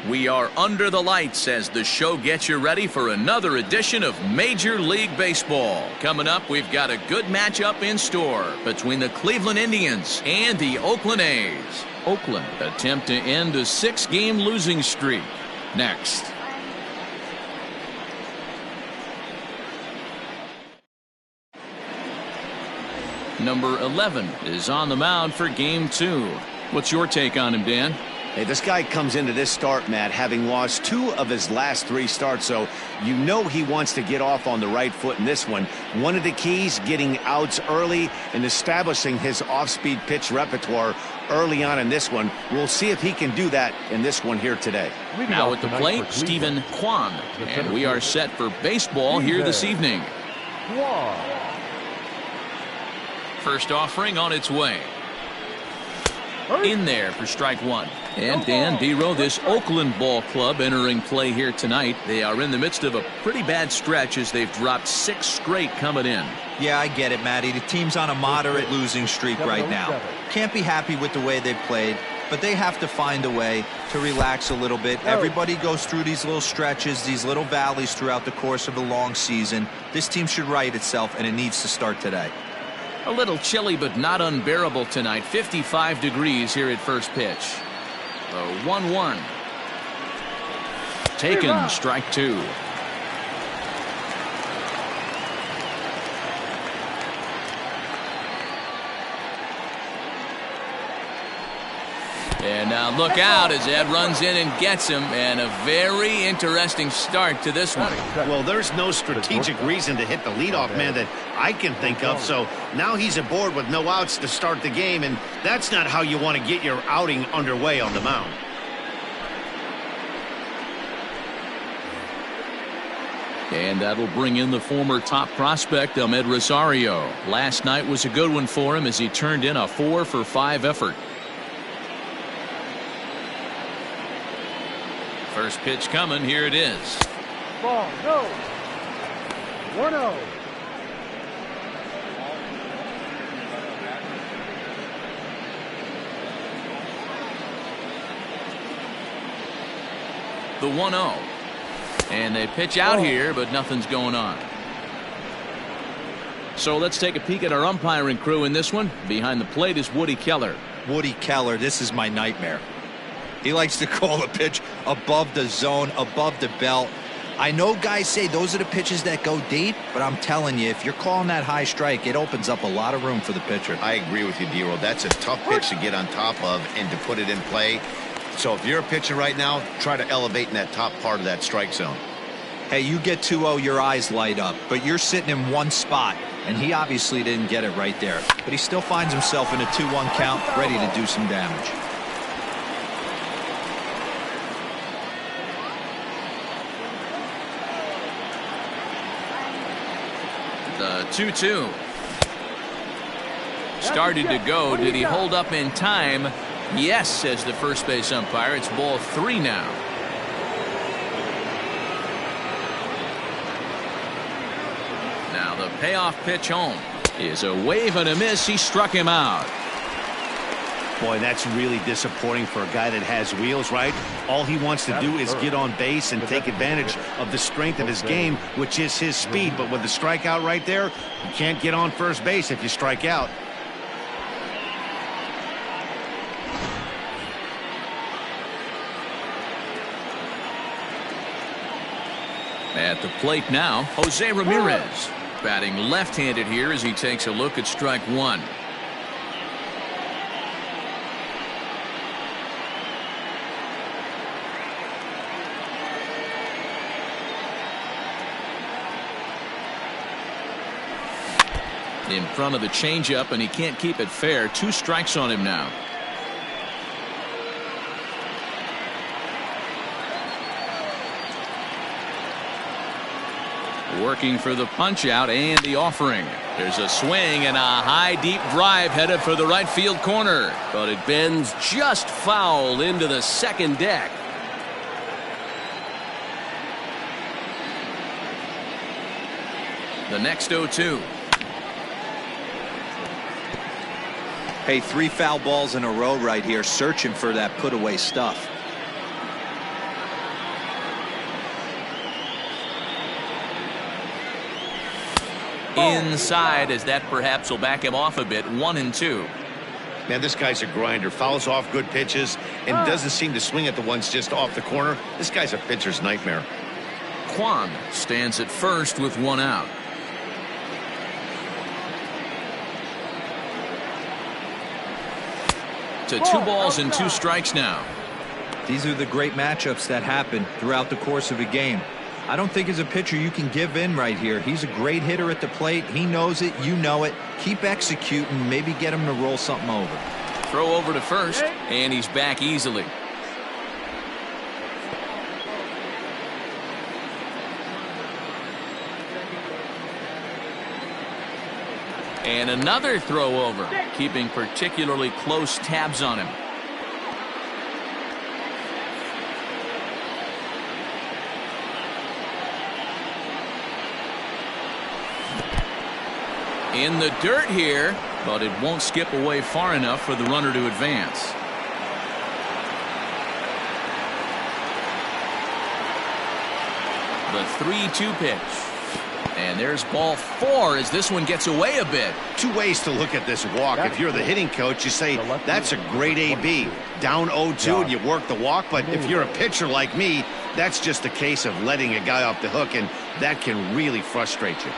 We are under the lights as the show gets you ready for another edition of Major League Baseball. Coming up, we've got a good matchup in store between the Cleveland Indians and the Oakland A's. Oakland attempt to end a 6-game losing streak. Next. Number 11 is on the mound for Game 2. What's your take on him, Dan? Hey, this guy comes into this start, Matt, having lost 2 of his last 3 starts, so you know he wants to get off on the right foot in this one. One of the keys, getting outs early and establishing his off-speed pitch repertoire early on in this one. We'll see if he can do that in this one here today. Now at the plate, Stephen Kwan, and we are set for baseball here this evening. First offering on its way. In there for strike 1. And Dan Dero, this Oakland ball club entering play here tonight. They are in the midst of a pretty bad stretch as they've dropped 6 straight coming in. Yeah, I get it, Matty. The team's on a moderate losing streak right now. Can't be happy with the way they've played, but they have to find a way to relax a little bit. Everybody goes through these little stretches, these little valleys throughout the course of a long season. This team should right itself, and it needs to start today. A little chilly but not unbearable tonight. 55 degrees here at first pitch. The 1-1. Taken, strike 2. And now look out as Ed runs in and gets him, and a very interesting start to this one. Well, there's no strategic reason to hit the leadoff man that I can think of, so now he's aboard with no outs to start the game, and that's not how you want to get your outing underway on the mound. And that'll bring in the former top prospect, Ahmed Rosario. Last night was a good one for him as he turned in a 4-for-5 effort. First pitch coming. Here it is. Ball, no. 1-0. The 1-0. And they pitch out here, but nothing's going on. So let's take a peek at our umpiring crew in this one. Behind the plate is Woody Keller. Woody Keller, this is my nightmare. He likes to call a pitch above the zone, above the belt. I know guys say those are the pitches that go deep, but I'm telling you, if you're calling that high strike, it opens up a lot of room for the pitcher. I agree with you, Dero. That's a tough pitch to get on top of and to put it in play. So if you're a pitcher right now, try to elevate in that top part of that strike zone. Hey, you get 2-0, your eyes light up, but you're sitting in one spot, and he obviously didn't get it right there. But he still finds himself in a 2-1 count, ready to do some damage. The 2-2. Started to go. Did he hold up in time? Yes, says the first base umpire. It's ball 3 now. Now the payoff pitch home is a wave and a miss. He struck him out. Boy, that's really disappointing for a guy that has wheels, right? All he wants to do is get on base and take advantage of the strength of his game, which is his speed. But with the strikeout right there, you can't get on first base if you strike out. At the plate now, Jose Ramirez. Batting left-handed here as he takes a look at strike 1. In front of the changeup, and he can't keep it fair. 2 strikes on him now. Working for the punch out and the offering. There's a swing and a high deep drive headed for the right field corner, but it bends just foul into the second deck. The next 0-2. Hey, 3 foul balls in a row right here, searching for that put away stuff. inside, as that perhaps will back him off a bit. 1-2. Man, this guy's a grinder. Fouls off good pitches and doesn't seem to swing at the ones just off the corner. This guy's a pitcher's nightmare. Kwan stands at first with 1 out. To 2 balls and 2 strikes now. These are the great matchups that happen throughout the course of a game. I don't think as a pitcher you can give in right here. He's a great hitter at the plate. He knows it. You know it. Keep executing. Maybe get him to roll something over. Throw over to first, and he's back easily. And another throw over, keeping particularly close tabs on him. In the dirt here, but it won't skip away far enough for the runner to advance. The 3-2 pitch. And there's ball 4 as this one gets away a bit. 2 ways to look at this walk. If you're the hitting coach, you say, that's a great AB. Down 0-2 and you work the walk. But if you're a pitcher like me, that's just a case of letting a guy off the hook, and that can really frustrate you.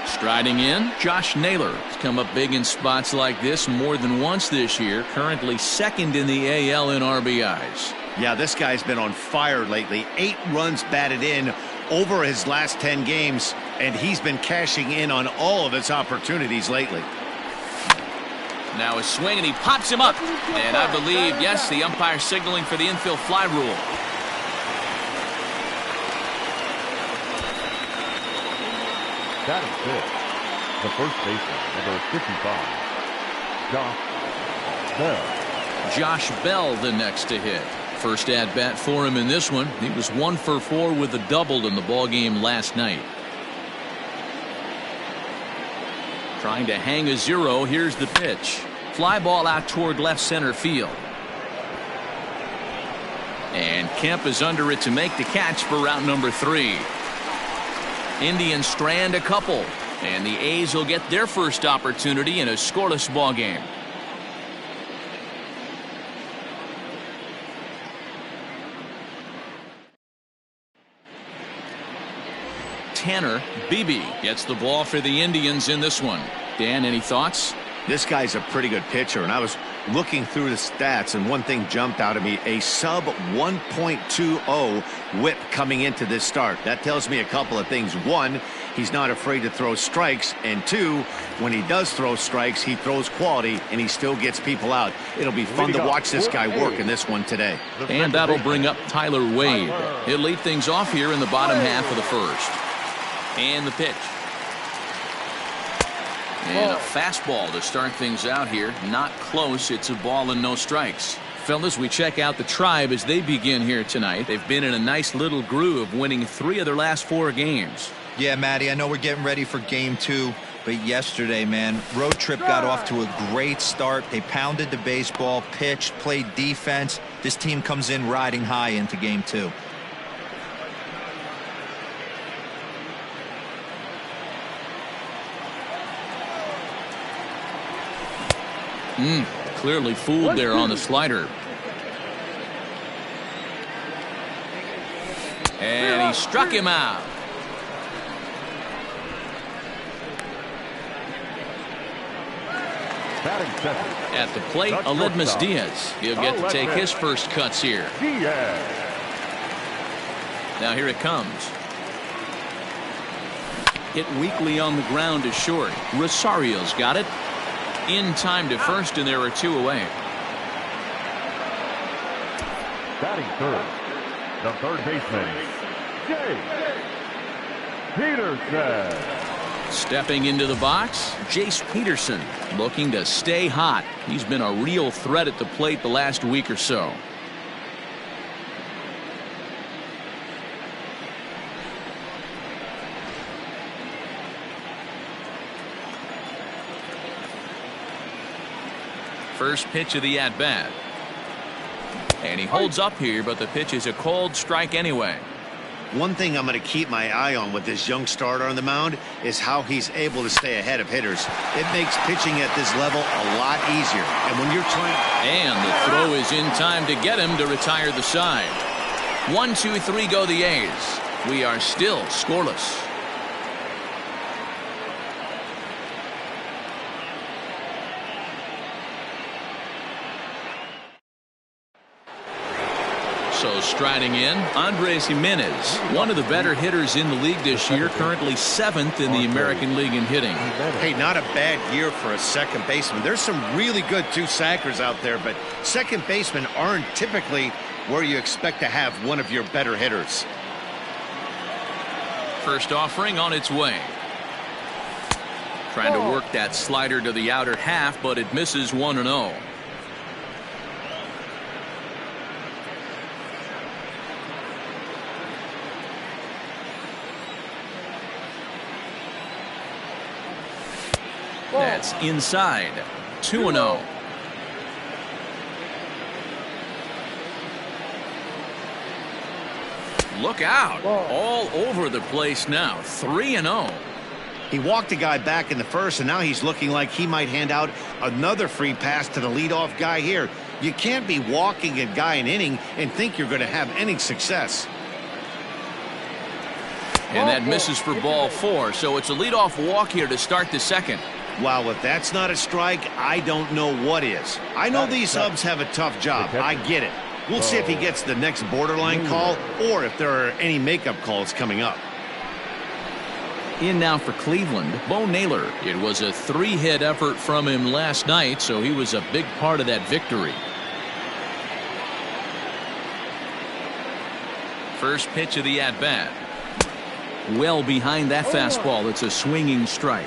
Striding in, Josh Naylor has come up big in spots like this more than once this year. Currently second in the AL in RBIs. Yeah, this guy's been on fire lately. 8 runs batted in over his last 10 games, and he's been cashing in on all of his opportunities lately. Now a swing, and he pops him up. And I believe, yes, the umpire signaling for the infield fly rule. Batting fifth, the first baseman, number 55, Josh Bell. Josh Bell the next to hit. First at bat for him in this one. He was 1 for 4 with a double in the ball game last night. Trying to hang a 0. Here's the pitch. Fly ball out toward left center field. And Kemp is under it to make the catch for route number 3. Indians strand a couple, and the A's will get their first opportunity in a scoreless ball game. Tanner Beebe gets the ball for the Indians in this one. Dan, any thoughts? This guy's a pretty good pitcher, and I was looking through the stats, and one thing jumped out at me: a sub 1.20 whip coming into this start. That tells me a couple of things. 1, he's not afraid to throw strikes, and 2, when he does throw strikes, he throws quality, and he still gets people out. It'll be fun to watch this guy work in this one today. And that'll bring up Tyler Wade. He'll lead things off here in the bottom half of the first. And the pitch. And a fastball to start things out here. Not close. It's a ball and no strikes. Fellas, we check out the Tribe as they begin here tonight. They've been in a nice little groove, winning 3 of their last 4 games. Yeah, Matty, I know we're getting ready for game 2, but yesterday, man, road trip got off to a great start. They pounded the baseball, pitched, played defense. This team comes in riding high into game 2. Clearly fooled there on the slider. And he struck him out. At the plate, Aledmus Diaz. He'll get to take his first cuts here. Now here it comes. Hit weakly on the ground is short. Rosario's got it. In time to first, and there are 2 away. Batting third, the third baseman, Jay Peterson. Stepping into the box, Jace Peterson, looking to stay hot. He's been a real threat at the plate the last week or so. First pitch of the at-bat. And he holds up here, but the pitch is a cold strike anyway. One thing I'm going to keep my eye on with this young starter on the mound is how he's able to stay ahead of hitters. It makes pitching at this level a lot easier. And when you're trying... And the throw is in time to get him to retire the side. 1-2-3 go the A's. We are still scoreless. So striding in, Andres Jimenez, one of the better hitters in the league this year, currently 7th in the American League in hitting. Hey, not a bad year for a second baseman. There's some really good two-sackers out there, but second basemen aren't typically where you expect to have one of your better hitters. First offering on its way. Trying to work that slider to the outer half, but it misses 1-0. That's inside. 2-0. Look out. All over the place now. 3-0. He walked a guy back in the first, and now he's looking like he might hand out another free pass to the leadoff guy here. You can't be walking a guy an inning and think you're going to have any success. And that misses for ball 4, so it's a leadoff walk here to start the second. Wow, if that's not a strike, I don't know what is. I know these subs have a tough job. I get it. We'll see if he gets the next borderline call or if there are any makeup calls coming up. In now for Cleveland, Bo Naylor. It was a 3-hit effort from him last night, so he was a big part of that victory. First pitch of the at-bat. Well behind that fastball. It's a swinging strike.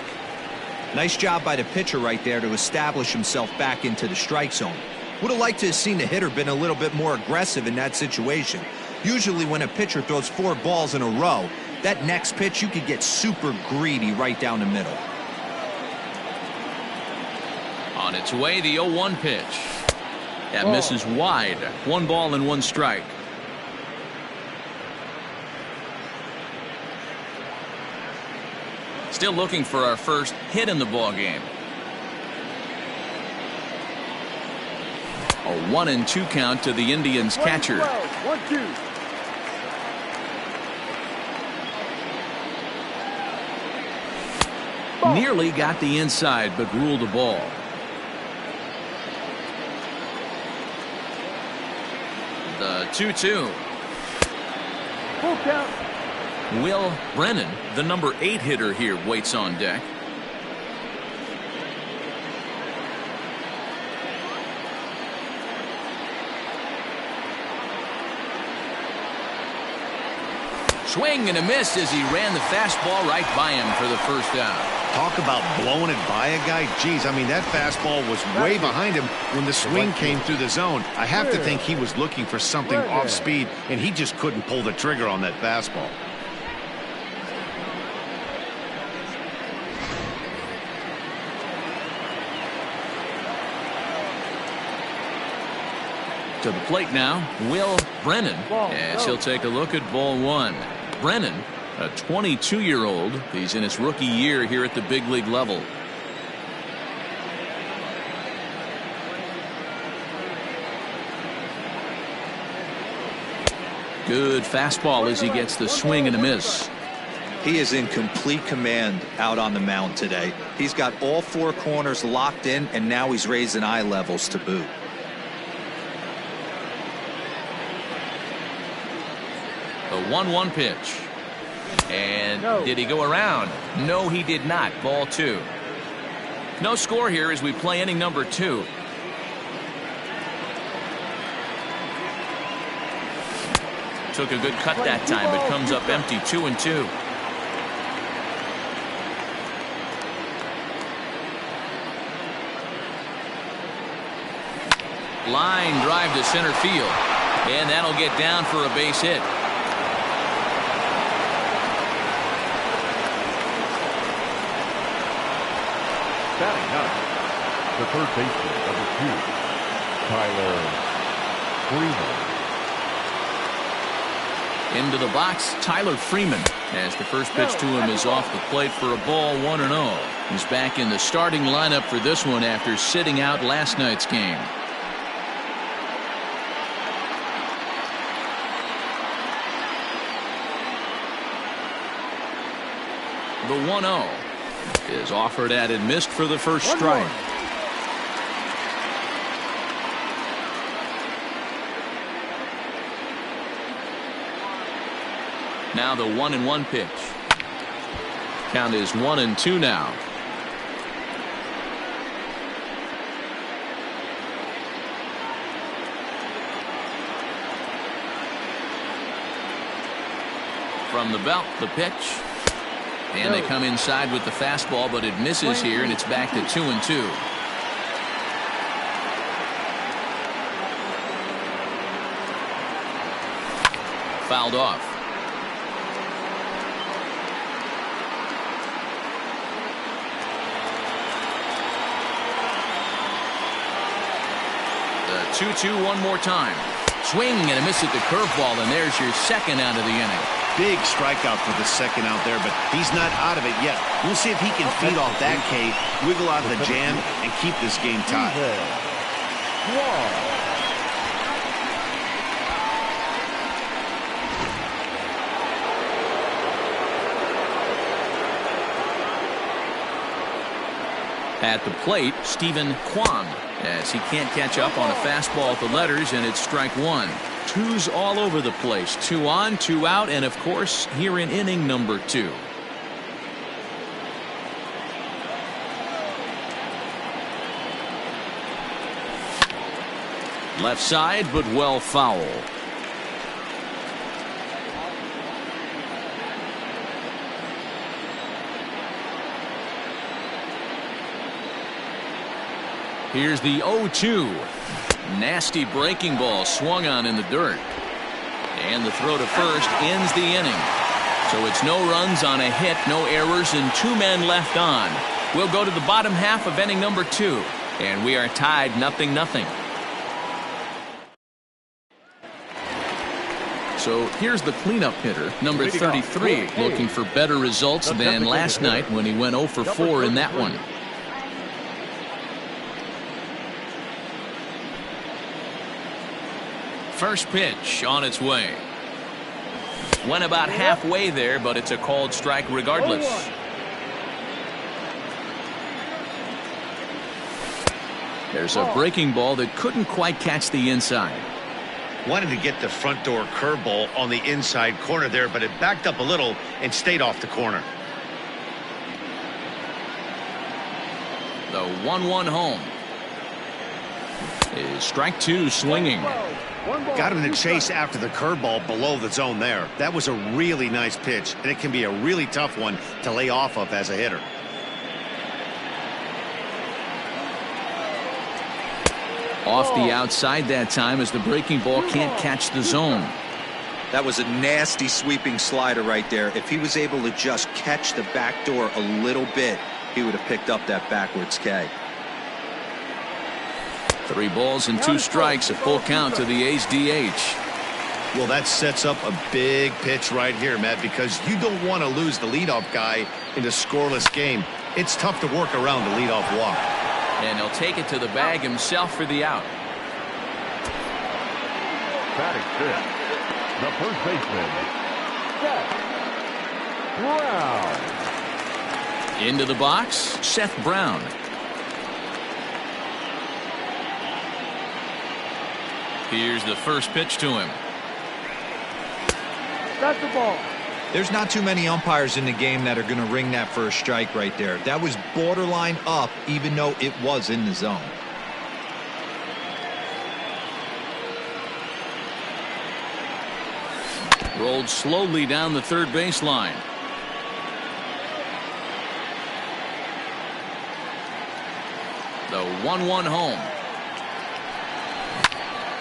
Nice job by the pitcher right there to establish himself back into the strike zone. Would have liked to have seen the hitter been a little bit more aggressive in that situation. Usually when a pitcher throws 4 balls in a row, that next pitch you could get super greedy right down the middle. On its way, the 0-1 pitch. That misses wide. 1 ball and 1 strike. Still looking for our first hit in the ball game. A 1-2 count to the Indians catcher. 1-2. Nearly got the inside, but ruled a ball. The 2-2. Full count. Will Brennan, the number 8 hitter here, waits on deck. Swing and a miss as he ran the fastball right by him for the first out. Talk about blowing it by a guy. Geez, I mean, that fastball was way behind him when the swing came through the zone. I have to think he was looking for something off speed, and he just couldn't pull the trigger on that fastball. To the plate now, Will Brennan, as he'll take a look at ball 1. Brennan, a 22-year-old. He's in his rookie year here at the big league level. Good fastball as he gets the swing and a miss. He is in complete command out on the mound today. He's got all 4 corners locked in, and now he's raising eye levels to boot. The 1-1 pitch. And did he go around? No, he did not. Ball 2. No score here as we play inning number 2. Took a good cut that time, but comes up empty. 2-2. Line drive to center field. And that'll get down for a base hit. Batting ninth, the third baseman, number 2, Tyler Freeman. Into the box, Tyler Freeman, as the first pitch to him is off the plate for a ball, 1-0. He's back in the starting lineup for this one after sitting out last night's game. The 1-0 is offered at and missed for the first strike. Now the 1-1 pitch. Count is 1-2 now. From the belt, the pitch. And they come inside with the fastball, but it misses here, and it's back to 2-2. Fouled off. The 2-2 one more time. Swing and a miss at the curveball, and there's your second out of the inning. Big strikeout for the second out there, but he's not out of it yet. We'll see if he can feed off that K, wiggle out of the jam, and keep this game tied. At the plate, Stephen Kwan, as he can't catch up on a fastball at the letters, and it's strike one. Twos all over the place. 2 on, 2 out, and of course, here in inning number 2. Left side, but well foul. Here's the 0-2. Nasty breaking ball swung on in the dirt. And the throw to first ends the inning. So it's no runs on a hit, no errors, and 2 men left on. We'll go to the bottom half of inning number 2. And we are tied 0-0. So here's the cleanup hitter, number 33, looking for better results than last night when he went 0 for 4 in that one. First pitch on its way. Went about halfway there, but it's a called strike regardless. There's a breaking ball that couldn't quite catch the inside. Wanted to get the front door curveball on the inside corner there, but it backed up a little and stayed off the corner. The 1-1 home. Is strike 2 swinging. Got him to chase after the curveball below the zone there. That was a really nice pitch, and it can be a really tough one to lay off of as a hitter. Off the outside that time as the breaking ball can't catch the zone. That was a nasty sweeping slider right there. If he was able to just catch the back door a little bit, he would have picked up that backwards K. 3 balls and 2 strikes, a full count to the A's DH. Well, that sets up a big pitch right here, Matt, because you don't want to lose the leadoff guy in a scoreless game. It's tough to work around the leadoff walk. And he'll take it to the bag himself for the out. Batting fifth, the first baseman, Seth Brown. Into the box, Seth Brown. Here's the first pitch to him. That's the ball. There's not too many umpires in the game that are going to ring that first strike right there. That was borderline up, even though it was in the zone. Rolled slowly down the third baseline. The 1-1 home.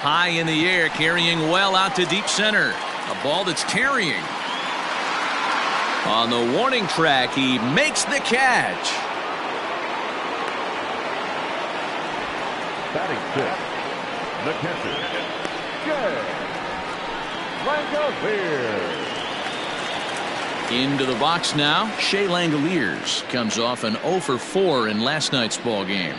High in the air, carrying well out to deep center. A ball that's carrying. On the warning track, he makes the catch. Batting fifth, the catcher, Langoliers. Into the box now, Shea Langoliers comes off an 0 for 4 in last night's ball game.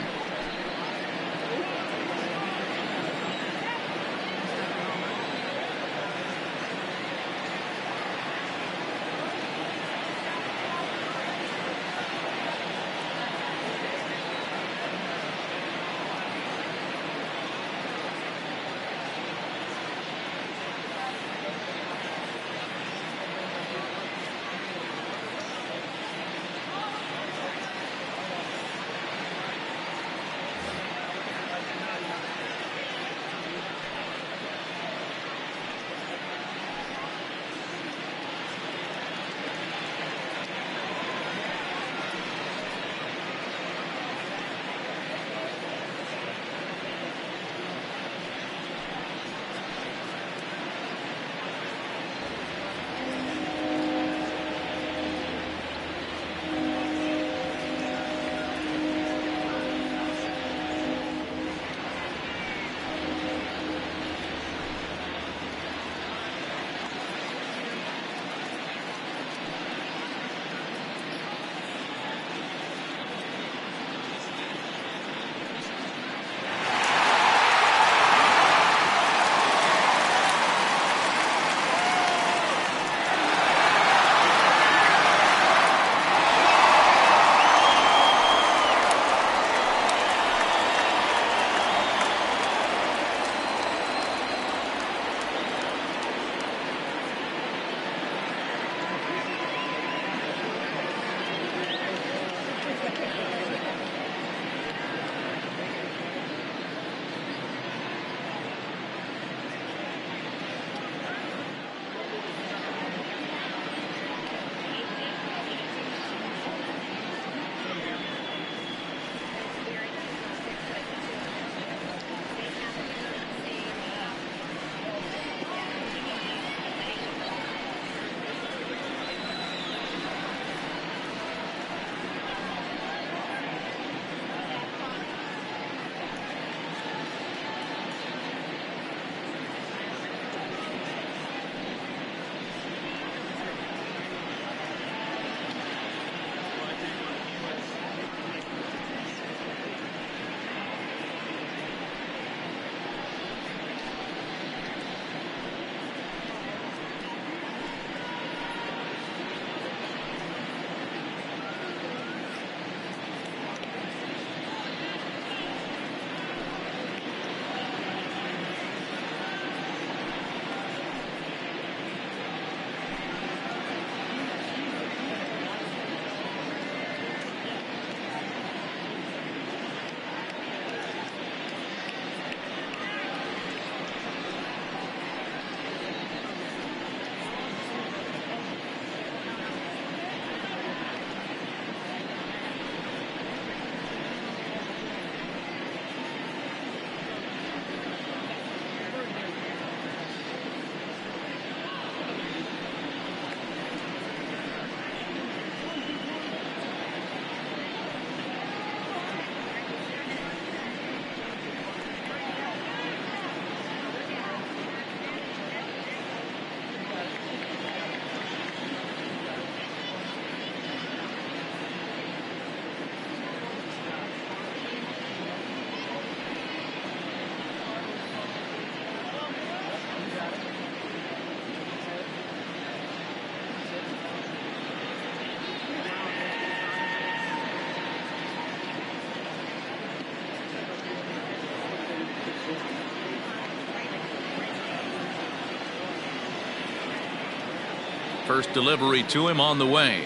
First delivery to him on the way.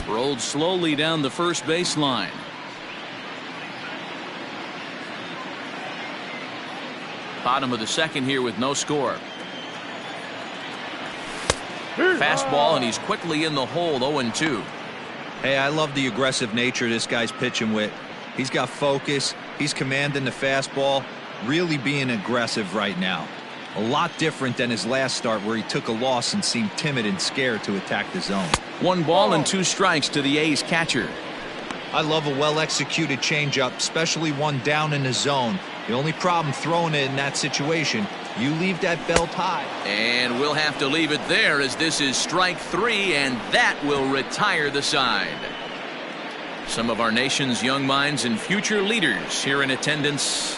Rolled slowly down the first baseline. Bottom of the second here with no score. Fastball, and he's quickly in the hole, 0-2. Hey, I love the aggressive nature this guy's pitching with. He's got focus. He's commanding the fastball, really being aggressive right now. A lot different than his last start where he took a loss and seemed timid and scared to attack the zone. 1 ball and 2 strikes to the A's catcher. I love a well-executed changeup, especially one down in the zone. The only problem throwing it in that situation, you leave that belt high. And we'll have to leave it there as this is strike 3, and that will retire the side. Some of our nation's young minds and future leaders here in attendance.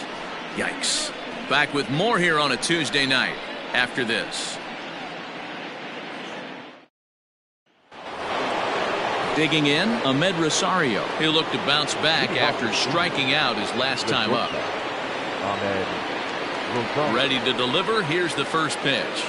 Yikes. Back with more here on a Tuesday night after this. Digging in, Ahmed Rosario. He'll look to bounce back after striking out his last time up. Ready to deliver. Here's the first pitch.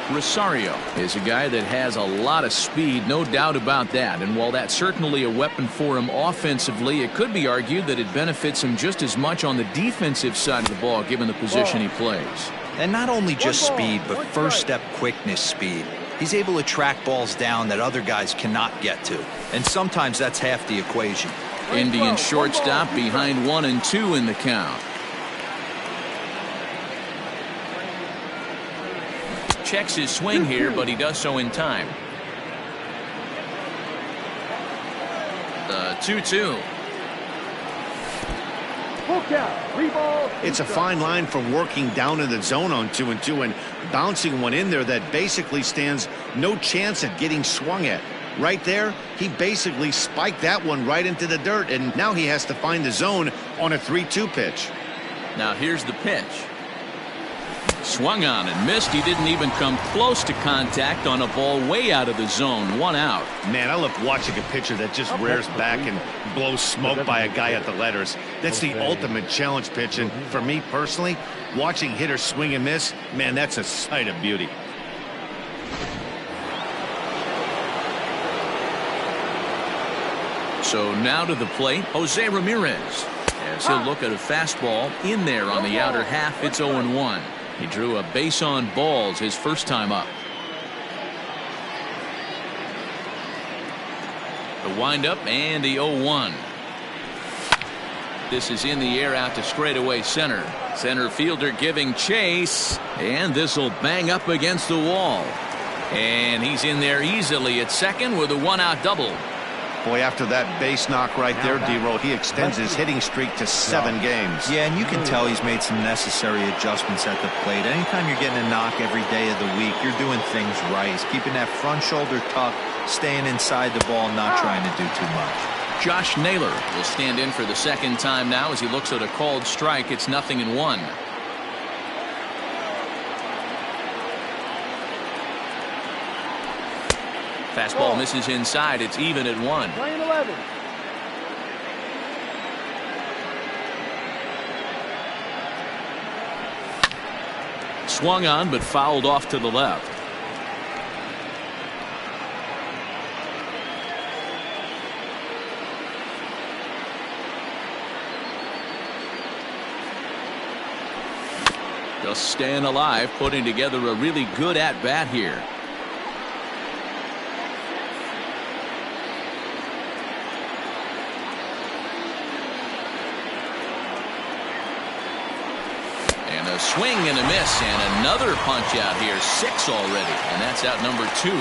Rosario is a guy that has a lot of speed, no doubt about that. And while that's certainly a weapon for him offensively, it could be argued that it benefits him just as much on the defensive side of the ball, given the position he plays. And not only just speed, but first step quickness speed. He's able to track balls down that other guys cannot get to. And sometimes that's half the equation. Indian shortstop behind 1-2 in the count. Checks his swing here, but he does so in time. The 2-2. It's a fine line from working down in the zone on 2-2 and bouncing one in there that basically stands no chance at getting swung at. Right there, he basically spiked that one right into the dirt, and now he has to find the zone on a 3-2 pitch. Now here's the pitch. Swung on and missed. He didn't even come close to contact on a ball way out of the zone. 1 out. Man, I love watching a pitcher that just rears back and blows smoke by a guy at the letters. That's the ultimate challenge pitch, and for me personally, watching hitters swing and miss, man, that's a sight of beauty. So now to the plate, Jose Ramirez. As he'll look at a fastball in there on the outer half. It's 0-1. He drew a base on balls his first time up. The windup and the 0-1. This is in the air out to straightaway center. Center fielder giving chase, and this will bang up against the wall. And he's in there easily at second with a 1-out double. Boy, after that base knock right there, D-Roll, he extends his hitting streak to 7 games. Yeah, and you can tell he's made some necessary adjustments at the plate. Anytime you're getting a knock every day of the week, you're doing things right. He's keeping that front shoulder tucked, staying inside the ball, not trying to do too much. Josh Naylor will stand in for the second time now as he looks at a called strike. It's 0-1. Fastball misses inside. It's even at 1. Swung on but fouled off to the left. Just staying alive, putting together a really good at-bat here. A swing and a miss, and another punch out here. 6 already, and that's out number 2.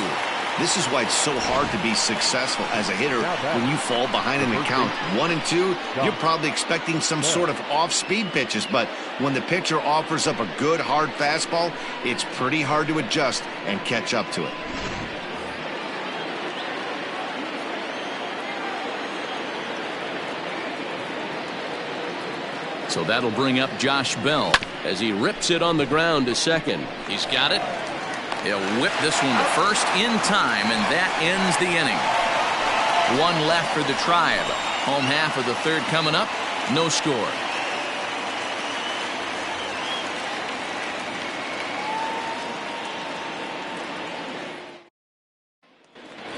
This is why it's so hard to be successful as a hitter when you fall behind in the count. 1-2, you're probably expecting some sort of off-speed pitches, but when the pitcher offers up a good hard fastball, it's pretty hard to adjust and catch up to it. So that'll bring up Josh Bell as he rips it on the ground to second. He's got it. He'll whip this one to first in time, and that ends the inning. 1 left for the Tribe. Home half of the third coming up. No score.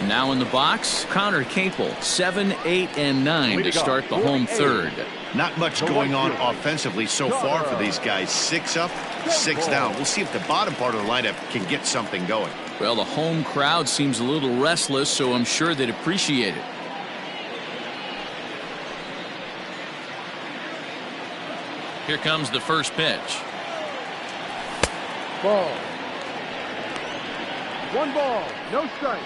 Now in the box, Connor Capel, 7, 8, and 9 to start the home third. Not much going on offensively so far for these guys. 6 up, 6 down. We'll see if the bottom part of the lineup can get something going. Well, the home crowd seems a little restless, so I'm sure they'd appreciate it. Here comes the first pitch. Ball. 1 ball, no strike.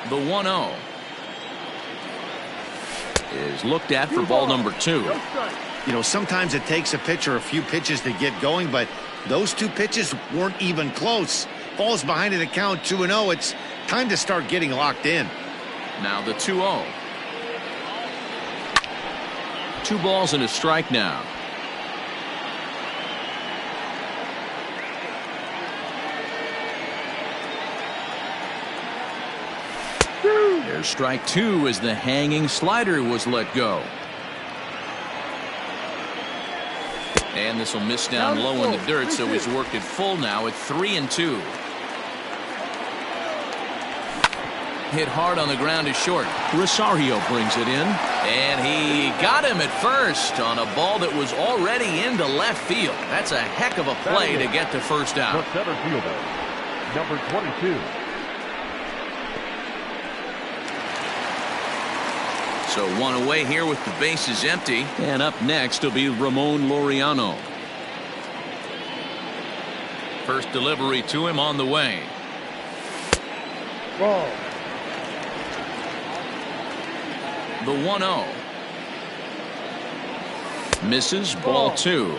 The 1-0 is looked at for ball number 2. You know, sometimes it takes a pitcher a few pitches to get going, but those 2 pitches weren't even close. Falls behind at the count 2-0. It's time to start getting locked in. Now the 2-0. 2 balls and a strike now. There's strike 2 as the hanging slider was let go. And this will miss down low in the dirt, so he's worked it full now at 3-2. Hit hard on the ground is short. Rosario brings it in, and he got him at first on a ball that was already into left field. That's a heck of a play to get the first out. The center fielder, number 22. So 1 away here with the bases empty. And up next will be Ramon Laureano. First delivery to him on the way. Ball. The 1-0. Misses, ball 2.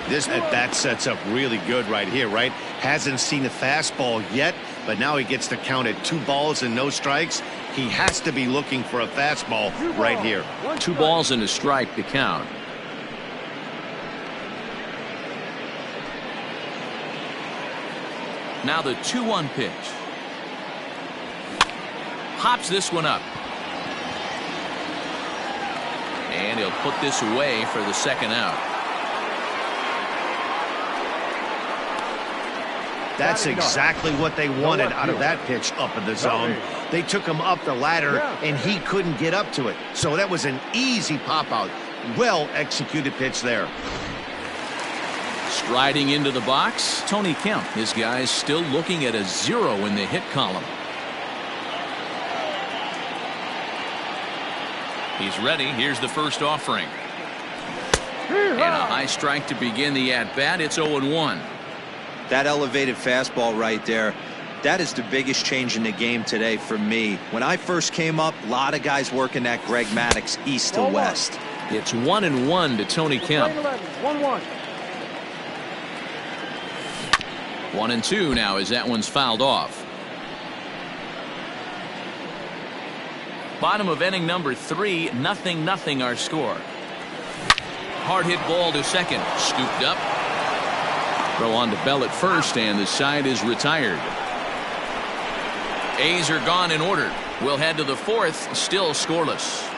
This at-bat sets up really good right here, right? Hasn't seen a fastball yet, but now he gets to count at 2 balls and no strikes. He has to be looking for a fastball right here. 2 balls and a strike to count. Now the 2-1 pitch. Hops this one up. And he'll put this away for the second out. That's exactly what they wanted out of that pitch up in the zone. They took him up the ladder, and he couldn't get up to it. So that was an easy pop-out. Well-executed pitch there. Striding into the box, Tony Kemp. This guy's still looking at a 0 in the hit column. He's ready. Here's the first offering. And a high strike to begin the at-bat. It's 0-1. That elevated fastball right there, that is the biggest change in the game today for me. When I first came up, a lot of guys working that Greg Maddux east to west. It's 1-1 to Tony Kemp. 1-1. 1-2 now as that one's fouled off. Bottom of inning number 3, 0-0 our score. Hard hit ball to second, scooped up. Throw on to Bell at first, and the side is retired. A's are gone in order. We'll head to the 4th, still scoreless.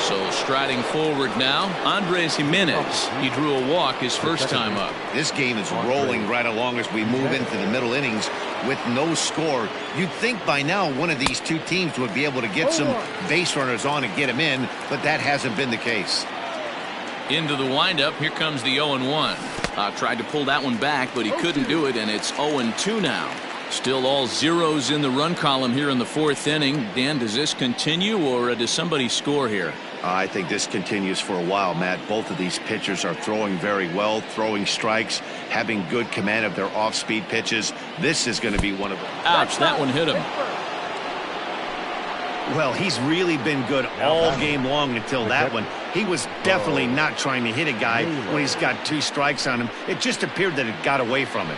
So striding forward now, Andres Jimenez. He drew a walk his first time up. This game is rolling right along as we move into the middle innings with no score. You'd think by now one of these 2 teams would be able to get some base runners on and get them in, but that hasn't been the case. Into the windup, here comes the 0-1. Tried to pull that one back, but he couldn't do it, and it's 0-2 now. Still all zeros in the run column here in the 4th inning. Dan, does this continue, or does somebody score here? I think this continues for a while, Matt. Both of these pitchers are throwing very well, throwing strikes, having good command of their off-speed pitches. This is going to be one of them. Ouch, that one hit him. Well, he's really been good all game long until that one. He was definitely not trying to hit a guy when he's got 2 strikes on him. It just appeared that it got away from him.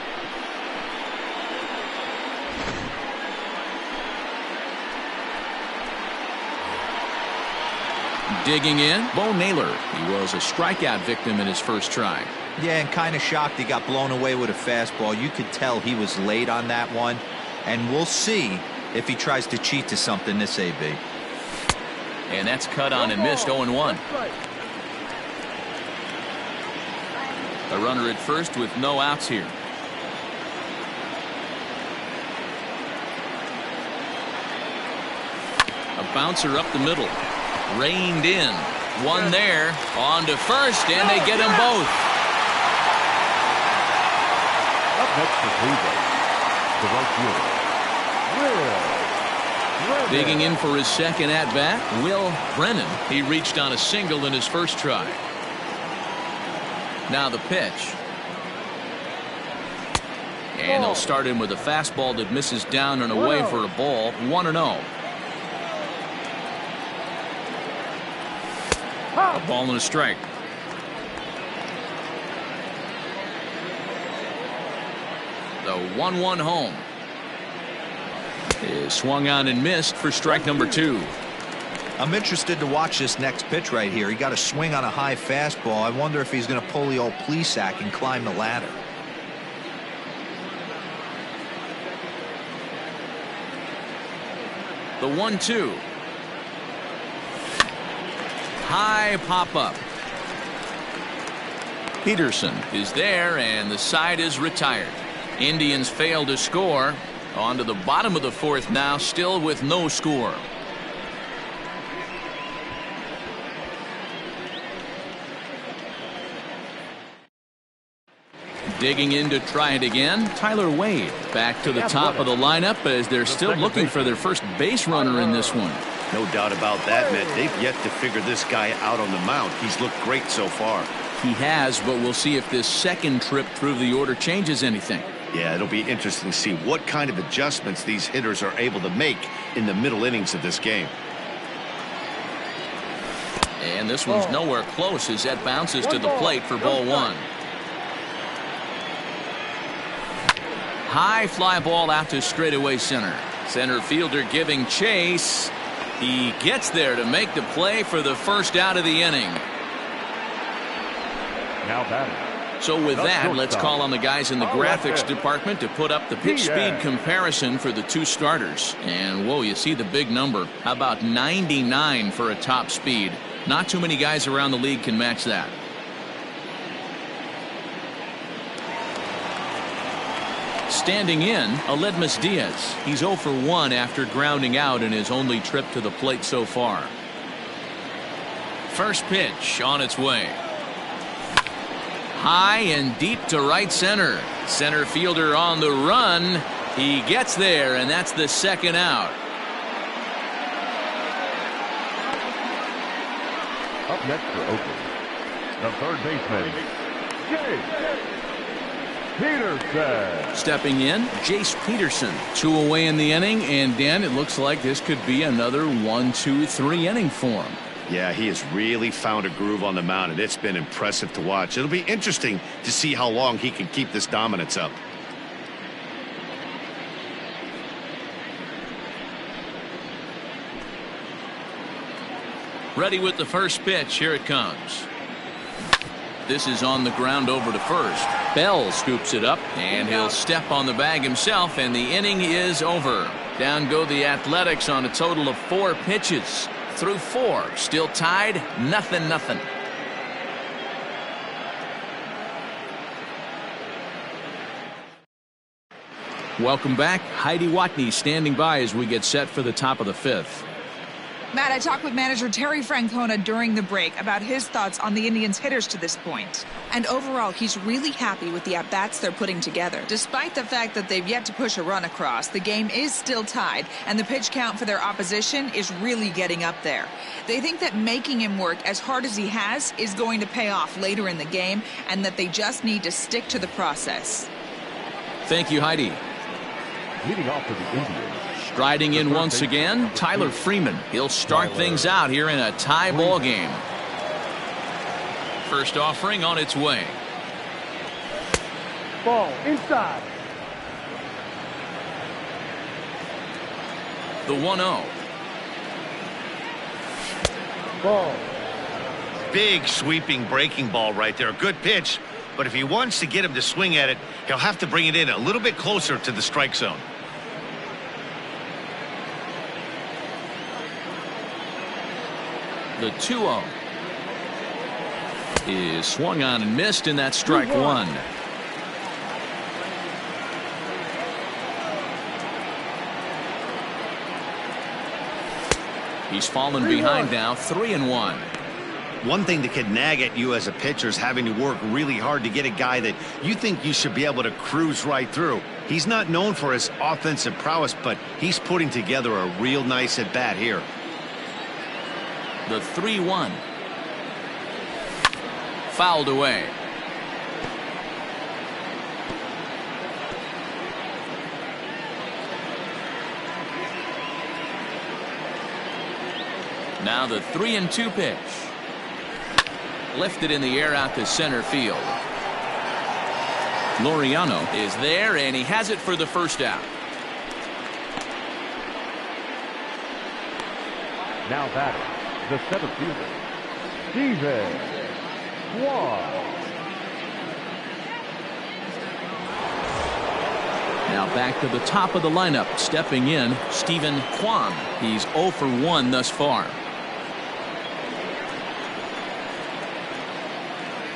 Digging in, Bo Naylor. He was a strikeout victim in his first try. Yeah, and kind of shocked he got blown away with a fastball. You could tell he was late on that one. And we'll see if he tries to cheat to something this AB. And that's cut on and missed. 0-1. A runner at first with no outs here. A bouncer up the middle. Reined in. One there. On to first, and they get them both. Up next for Cleveland, the right fielder, Will Digging in for his second at-bat, Will Brennan. He reached on a single in his first try. Now the pitch. And he'll start in with a fastball that misses down and away for a ball. 1-0. A ball and a strike. The 1-1 home is swung on and missed for strike number 2. I'm interested to watch this next pitch right here. He got a swing on a high fastball. I wonder if he's going to pull the old Plesac and climb the ladder. The 1-2. High pop-up. Peterson is there, and the side is retired. Indians fail to score. On to the bottom of the 4th now, still with no score. Digging in to try it again, Tyler Wade back to the top of the lineup as they're still looking for their first base runner in this one. No doubt about that, Matt. They've yet to figure this guy out on the mound. He's looked great so far. He has, but we'll see if this second trip through the order changes anything. Yeah, it'll be interesting to see what kind of adjustments these hitters are able to make in the middle innings of this game. And this one's nowhere close as that bounces to the plate for ball 1. High fly ball out to straightaway center. Center fielder giving chase. He gets there to make the play for the first out of the inning. Now batting. So with that, let's call on the guys in the graphics department to put up the pitch speed comparison for the two starters. And whoa, you see the big number. How about 99 for a top speed? Not too many guys around the league can match that. Standing in, Aledmus Diaz. He's 0 for 1 after grounding out in his only trip to the plate so far. First pitch on its way. High and deep to right center. Center fielder on the run. He gets there, and that's the second out. Up next for Oakland, the third baseman, Jace Peterson. Stepping in, Jace Peterson. 2 away in the inning, and Dan, it looks like this could be another 1-2-3 inning for him. Yeah, he has really found a groove on the mound, and it's been impressive to watch. It'll be interesting to see how long he can keep this dominance up. Ready with the first pitch. Here it comes. This is on the ground over to first. Bell scoops it up, and he'll step on the bag himself, and the inning is over. Down go the Athletics on a total of 4 pitches. Through 4, still tied, 0-0. Welcome back. Heidi Watney standing by as we get set for the top of the 5th. Matt, I talked with manager Terry Francona during the break about his thoughts on the Indians' hitters to this point. And overall, he's really happy with the at-bats they're putting together. Despite the fact that they've yet to push a run across, the game is still tied, and the pitch count for their opposition is really getting up there. They think that making him work as hard as he has is going to pay off later in the game, and that they just need to stick to the process. Thank you, Heidi. Leading off for the Indians. Striding in once again, Tyler Freeman. He'll start things out here in a tie ball game. First offering on its way. Ball inside. The 1-0. Ball. Big sweeping breaking ball right there. A good pitch, but if he wants to get him to swing at it, he'll have to bring it in a little bit closer to the strike zone. The 2-0 is swung on and missed, and that's strike 1. He's fallen behind now, 3-1. One thing that can nag at you as a pitcher is having to work really hard to get a guy that you think you should be able to cruise right through. He's not known for his offensive prowess, but he's putting together a real nice at-bat here. The 3-1. Fouled away. Now the 3-2 pitch. Lifted in the air out to center field. Laureano is there, and he has it for the first out. Now batting, the center fielder, Steven Kwan. Now back to the top of the lineup. Stepping in, Steven Kwan. He's 0 for 1 thus far.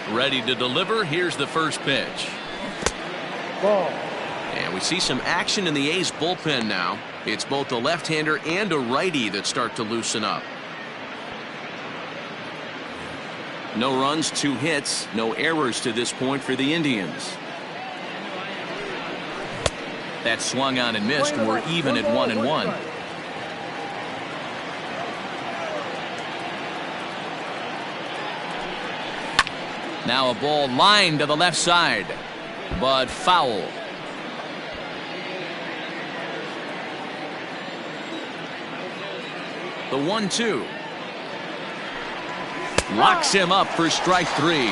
Ready to deliver. Here's the first pitch. Ball. And we see some action in the A's bullpen now. It's both a left-hander and a righty that start to loosen up. No runs, 2 hits, no errors to this point for the Indians. That swung on and missed, and we're even at 1-1. Now a ball lined to the left side, but foul. The 1-2. Locks him up for strike 3.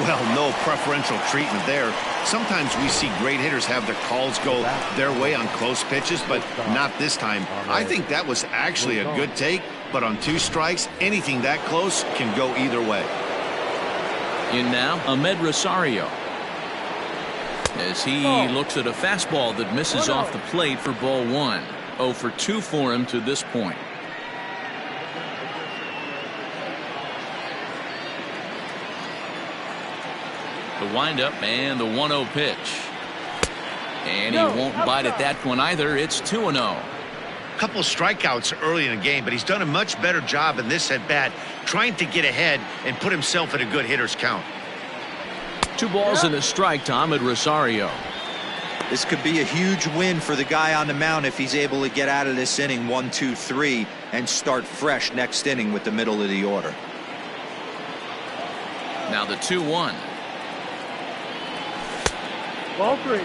Well, no preferential treatment there. Sometimes we see great hitters have their calls go their way on close pitches, but not this time. I think that was actually a good take, but on 2 strikes, anything that close can go either way. In now, Ahmed Rosario. As he looks at a fastball that misses off the plate for ball 1. 0 for 2 for him to this point. The windup and the 1-0 pitch. And he won't bite at that one either. It's 2-0. Couple strikeouts early in the game, but he's done a much better job in this at-bat trying to get ahead and put himself in a good hitter's count. 2 balls and a strike to Ahmed Rosario. This could be a huge win for the guy on the mound if he's able to get out of this inning 1, 2, 3 and start fresh next inning with the middle of the order. Now the 2-1. Ball 3.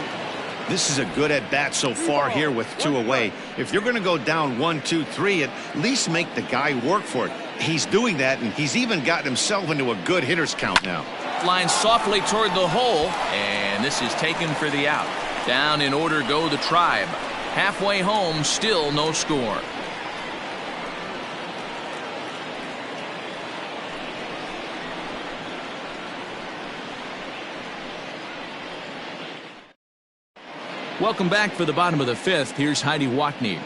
This is a good at-bat so far here with 2 away. If you're going to go down 1, 2, 3, at least make the guy work for it. He's doing that, and he's even gotten himself into a good hitter's count now. Flying softly toward the hole, and this is taken for the out. Down in order go the Tribe. Halfway home, still no score. Welcome back for the bottom of the 5th. Here's Heidi Watney.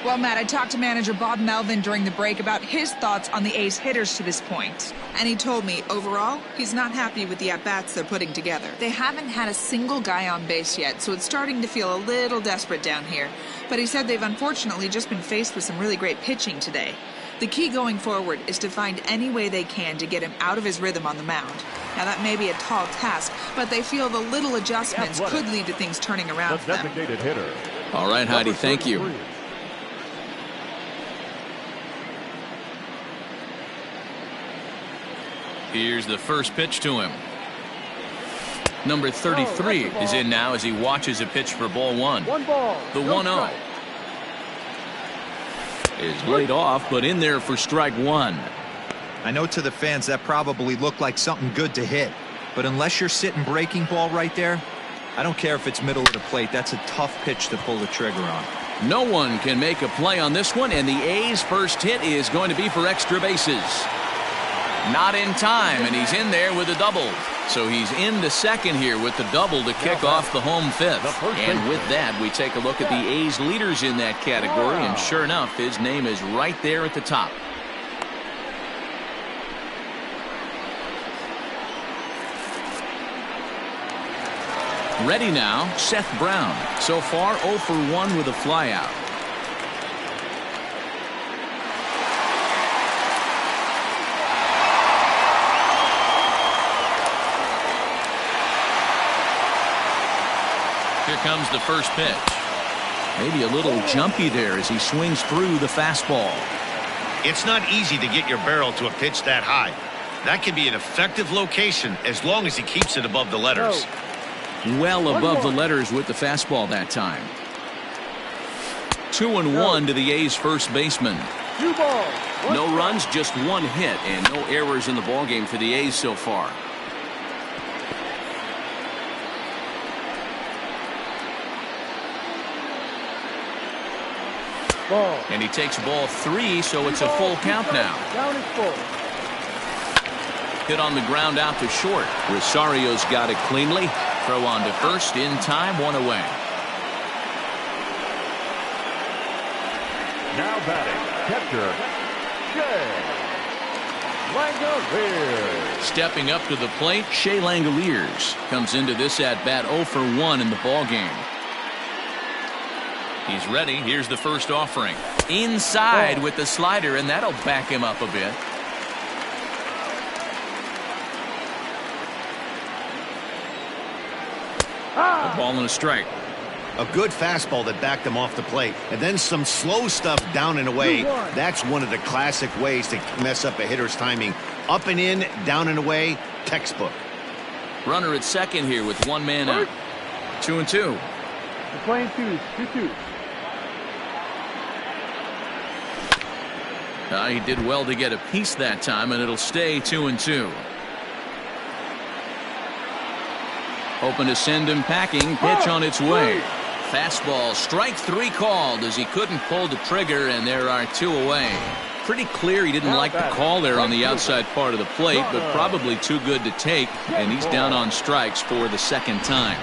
Well, Matt, I talked to manager Bob Melvin during the break about his thoughts on the A's hitters to this point. And he told me, overall, he's not happy with the at-bats they're putting together. They haven't had a single guy on base yet, so it's starting to feel a little desperate down here. But he said they've unfortunately just been faced with some really great pitching today. The key going forward is to find any way they can to get him out of his rhythm on the mound. Now, that may be a tall task, but they feel the little adjustments could lead to things turning around for them. Designated hitter. All right, Heidi, thank you. Here's the first pitch to him. Number 33 is in now as he watches a pitch for ball 1. 1 ball. The 1-0 is laid off, but in there for strike 1. I know to the fans that probably looked like something good to hit, but unless you're sitting breaking ball right there, I don't care if it's middle of the plate. That's a tough pitch to pull the trigger on. No one can make a play on this one, and the A's first hit is going to be for extra bases. Not in time, and he's in there with a double. So he's into second here with the double to kick off the home 5th. And with that, we take a look at the A's leaders in that category, and sure enough, his name is right there at the top. Ready now, Seth Brown. So far, 0 for 1 with a flyout. comes the first pitch. Maybe a little jumpy there as he swings through the fastball. It's not easy to get your barrel to a pitch that high. That can be an effective location as long as he keeps it above the letters. Well above the letters with the fastball that time. 2-1 to the A's first baseman. No runs, just one hit, and no errors in the ballgame for the A's so far. And he takes ball 3, so it's a full count now. Hit on the ground out to short. Rosario's got it cleanly. Throw on to first in time, 1 away. Now batting, catcher, Shea Langoliers. Stepping up to the plate, Shea Langoliers comes into this at-bat 0 for 1 in the ballgame. He's ready. Here's the first offering. Inside with the slider, and that'll back him up a bit. A ball and a strike. A good fastball that backed him off the plate, and then some slow stuff down and away. That's one of the classic ways to mess up a hitter's timing. Up and in, down and away, textbook. Runner at second here with 1 man out. 2-2. Playing 2-2. He did well to get a piece that time, and it'll stay 2-2. Hoping to send him packing. Pitch on its way. Fastball, strike 3 called as he couldn't pull the trigger, and there are 2 away. Pretty clear he didn't like the call there on the outside part of the plate, but probably too good to take, and he's down on strikes for the second time.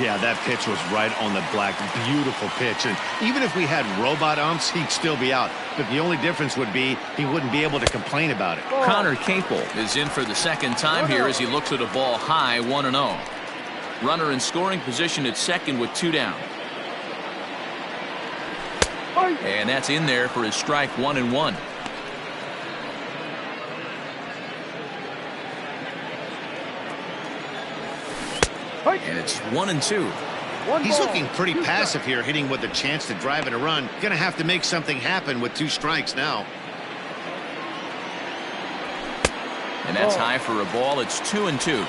Yeah, that pitch was right on the black. Beautiful pitch. And even if we had robot umps, he'd still be out. But the only difference would be he wouldn't be able to complain about it. Connor Capel is in for the second time here as he looks at a ball high, 1-0. Runner in scoring position at second with 2 down. And that's in there for his strike 1-1. And it's 1-2. He's looking pretty passive here, hitting with a chance to drive in a run. Gonna have to make something happen with 2 strikes now. And that's high for a ball. It's 2-2.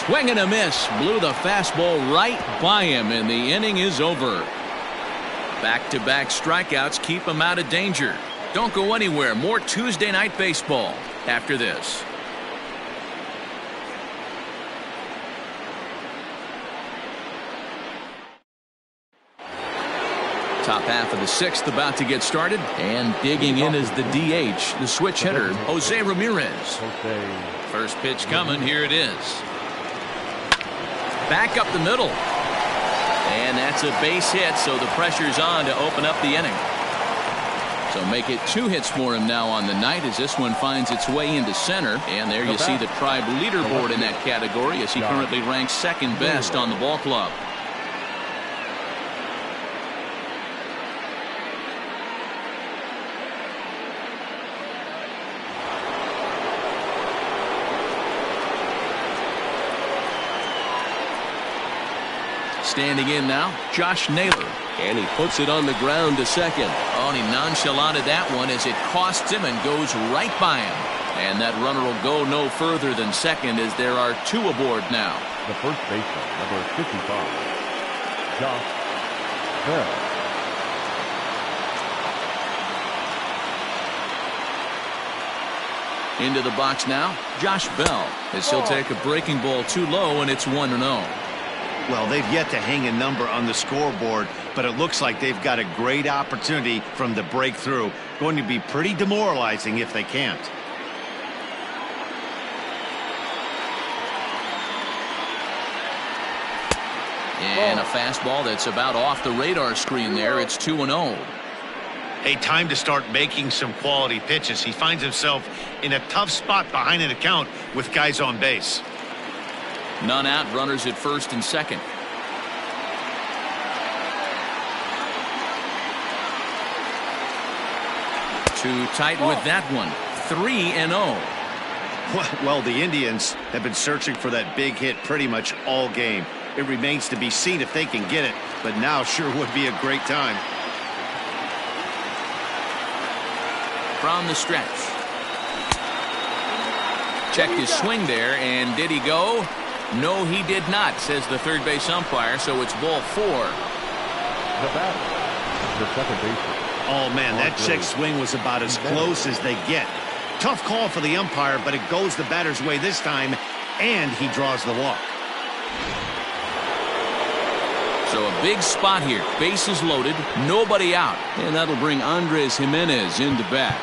Swing and a miss. Blew the fastball right by him, and the inning is over. Back-to-back strikeouts keep him out of danger. Don't go anywhere. More Tuesday Night Baseball after this. Top half of the 6th about to get started, and digging in is the DH, the switch hitter, Jose Ramirez. First pitch coming. Here it is. Back up the middle. And that's a base hit, so the pressure's on to open up the inning. So make it 2 hits for him now on the night as this one finds its way into center. And there you see the Tribe leaderboard in that category as he currently ranks second best on the ball club. Standing in now, Josh Naylor. And he puts it on the ground to second. Oh, and he nonchalanted that one as it costs him and goes right by him. And that runner will go no further than second as there are 2 aboard now. The first baseman, number 55, Josh Bell. Into the box now, Josh Bell, as he'll take a breaking ball too low, and it's 1-0. Well, they've yet to hang a number on the scoreboard, but it looks like they've got a great opportunity from the breakthrough. Going to be pretty demoralizing if they can't. And a fastball that's about off the radar screen there. It's 2-0. Hey, time to start making some quality pitches. He finds himself in a tough spot behind an account with guys on base. None out, runners at first and second. Too tight with that one. 3-0. Well, the Indians have been searching for that big hit pretty much all game. It remains to be seen if they can get it, but now sure would be a great time. From the stretch. Checked his swing there, and did he go? No, he did not, says the third base umpire, so it's ball 4. The batter, the second baseman. Oh, man, that check swing was about as close as they get. Tough call for the umpire, but it goes the batter's way this time, and he draws the walk. So a big spot here. Bases loaded, nobody out. And that'll bring Andres Jimenez into bat.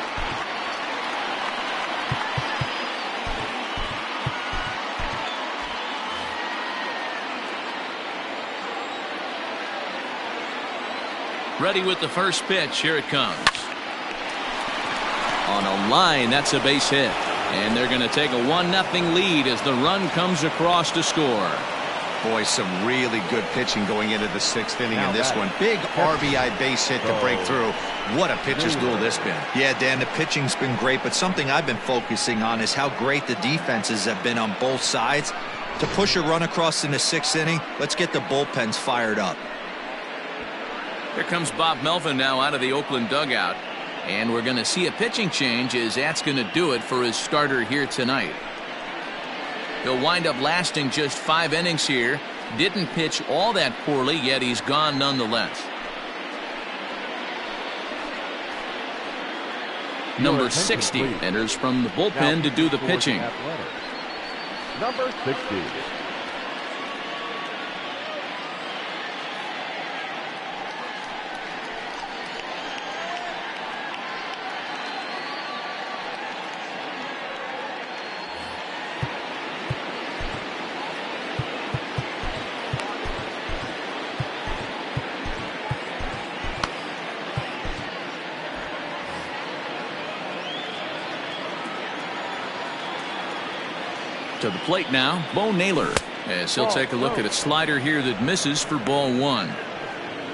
Ready with the first pitch. Here it comes. On a line, that's a base hit. And they're going to take a 1-0 lead as the run comes across to score. Boy, some really good pitching going into the 6th inning in this one. Big RBI base hit to break through. What a pitcher's duel this been. Yeah, Dan, the pitching's been great, but something I've been focusing on is how great the defenses have been on both sides. To push a run across in the 6th inning, let's get the bullpens fired up. Here comes Bob Melvin now out of the Oakland dugout. And we're going to see a pitching change as that's going to do it for his starter here tonight. He'll wind up lasting just 5 innings here. Didn't pitch all that poorly, yet he's gone nonetheless. Number 60 enters from the bullpen to do the pitching. Number 60. To the plate now, Bo Naylor, as he'll take a look at a slider here that misses for ball 1.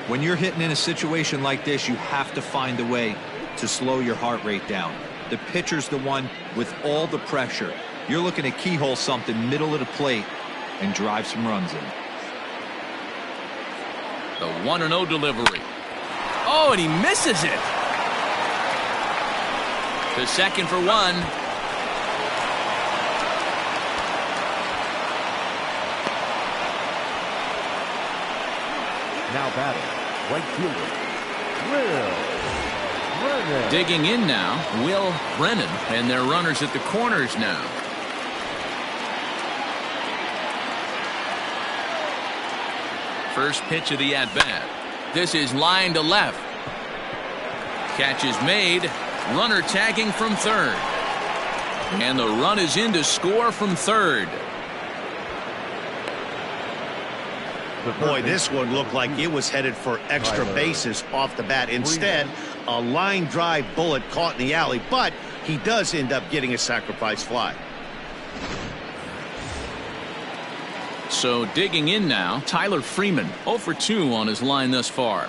When you're hitting in a situation like this, you have to find a way to slow your heart rate down. The pitcher's the one with all the pressure. You're looking to keyhole something middle of the plate and drive some runs in. The 1-0 delivery. Oh, and he misses it. To second for 1. Now batting, right fielder, Will Brennan. Digging in now, Will Brennan, and their runners at the corners now. First pitch of the at-bat. This is line to left. Catch is made. Runner tagging from third. And the run is in to score from third. Boy, this one looked like it was headed for extra bases off the bat. Instead, a line drive bullet caught in the alley, but he does end up getting a sacrifice fly. So digging in now, Tyler Freeman, 0 for 2 on his line thus far.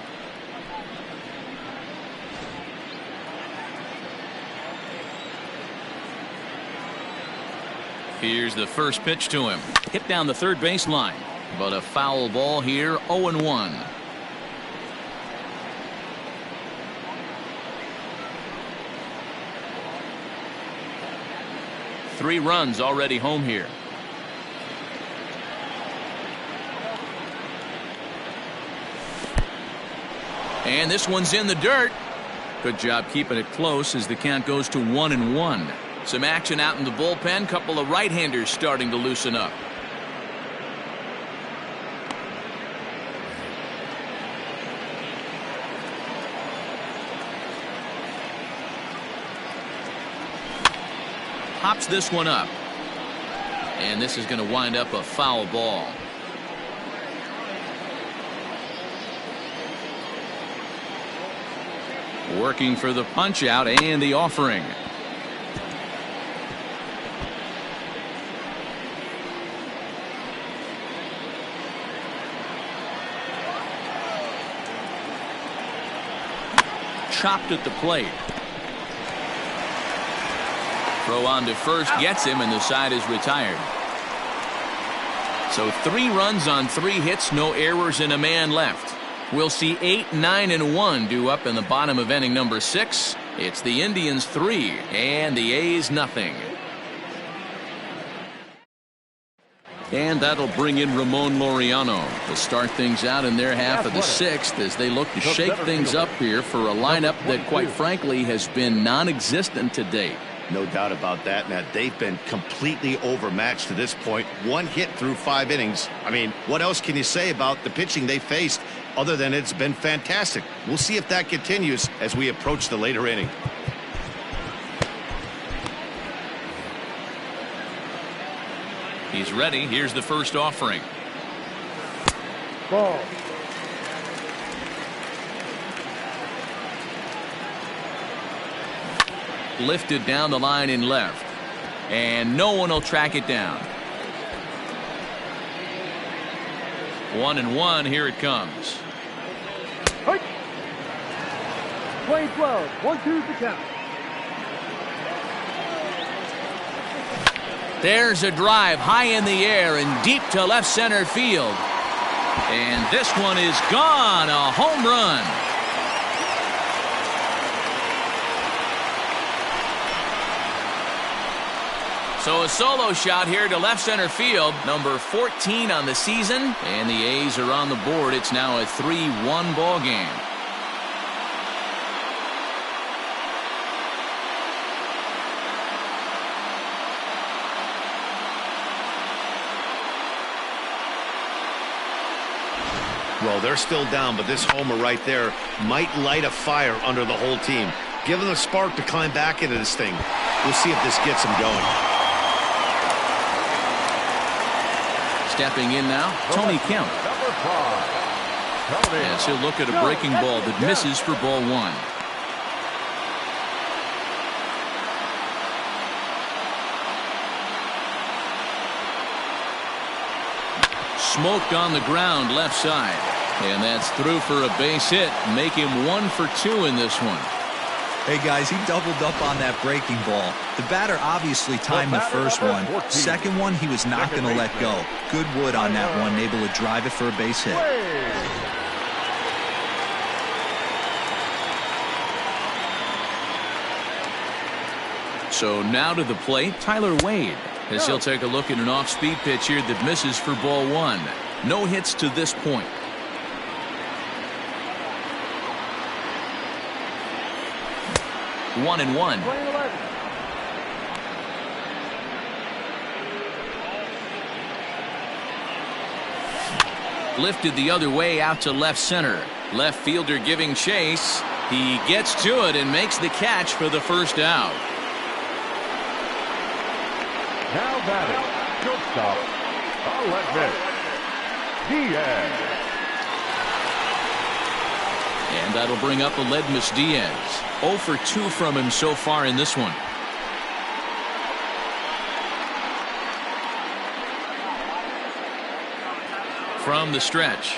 Here's the first pitch to him. Hit down the third baseline. But a foul ball here, 0-1. Three runs already home here. And this one's in the dirt. Good job keeping it close as the count goes to 1-1. Some action out in the bullpen. Couple of right-handers starting to loosen up. Pops this one up. And this is going to wind up a foul ball. Working for the punch out and the offering. Chopped at the plate. Throw on to first gets him, and the side is retired. So 3 runs on 3 hits, no errors, and a man left. We'll see 8, 9, and 1 due up in the bottom of inning number 6. It's the Indians 3 and the A's nothing. And that'll bring in Ramon Laureano to start things out in their half of the 6th as they look to shake things up here for a lineup that, quite frankly, has been non-existent to date. No doubt about that, Matt. They've been completely overmatched to this point. 1 hit through 5 innings. I mean, what else can you say about the pitching they faced other than it's been fantastic? We'll see if that continues as we approach the later inning. He's ready. Here's the first offering. Ball. Lifted down the line in left, and no one will track it down. 1-1. Here it comes. Play 12. 1-2 the count. There's a drive high in the air and deep to left center field, and this one is gone. A home run. So a solo shot here to left center field, number 14 on the season, and the A's are on the board. It's now a 3-1 ball game. Well, they're still down, but this homer right there might light a fire under the whole team. Give them a spark to climb back into this thing. We'll see if this gets them going. Stepping in now, Tony Kemp. Number 5. As he'll look at a breaking ball that misses for ball 1. Smoked on the ground left side. And that's through for a base hit. Make him 1 for 2 in this one. Hey guys, he doubled up on that breaking ball. The batter obviously timed the first one. Second one, he was not going to let go. Good wood on that one, able to drive it for a base hit. So now to the plate, Tyler Wade, as he'll take a look at an off-speed pitch here that misses for ball 1. No hits to this point. One and one. Lifted the other way out to left center. Left fielder giving chase. He gets to it and makes the catch for the first out. Now batting, shortstop, Diaz. And that'll bring up Aledmus Diaz. 0 for 2 from him so far in this one. From the stretch.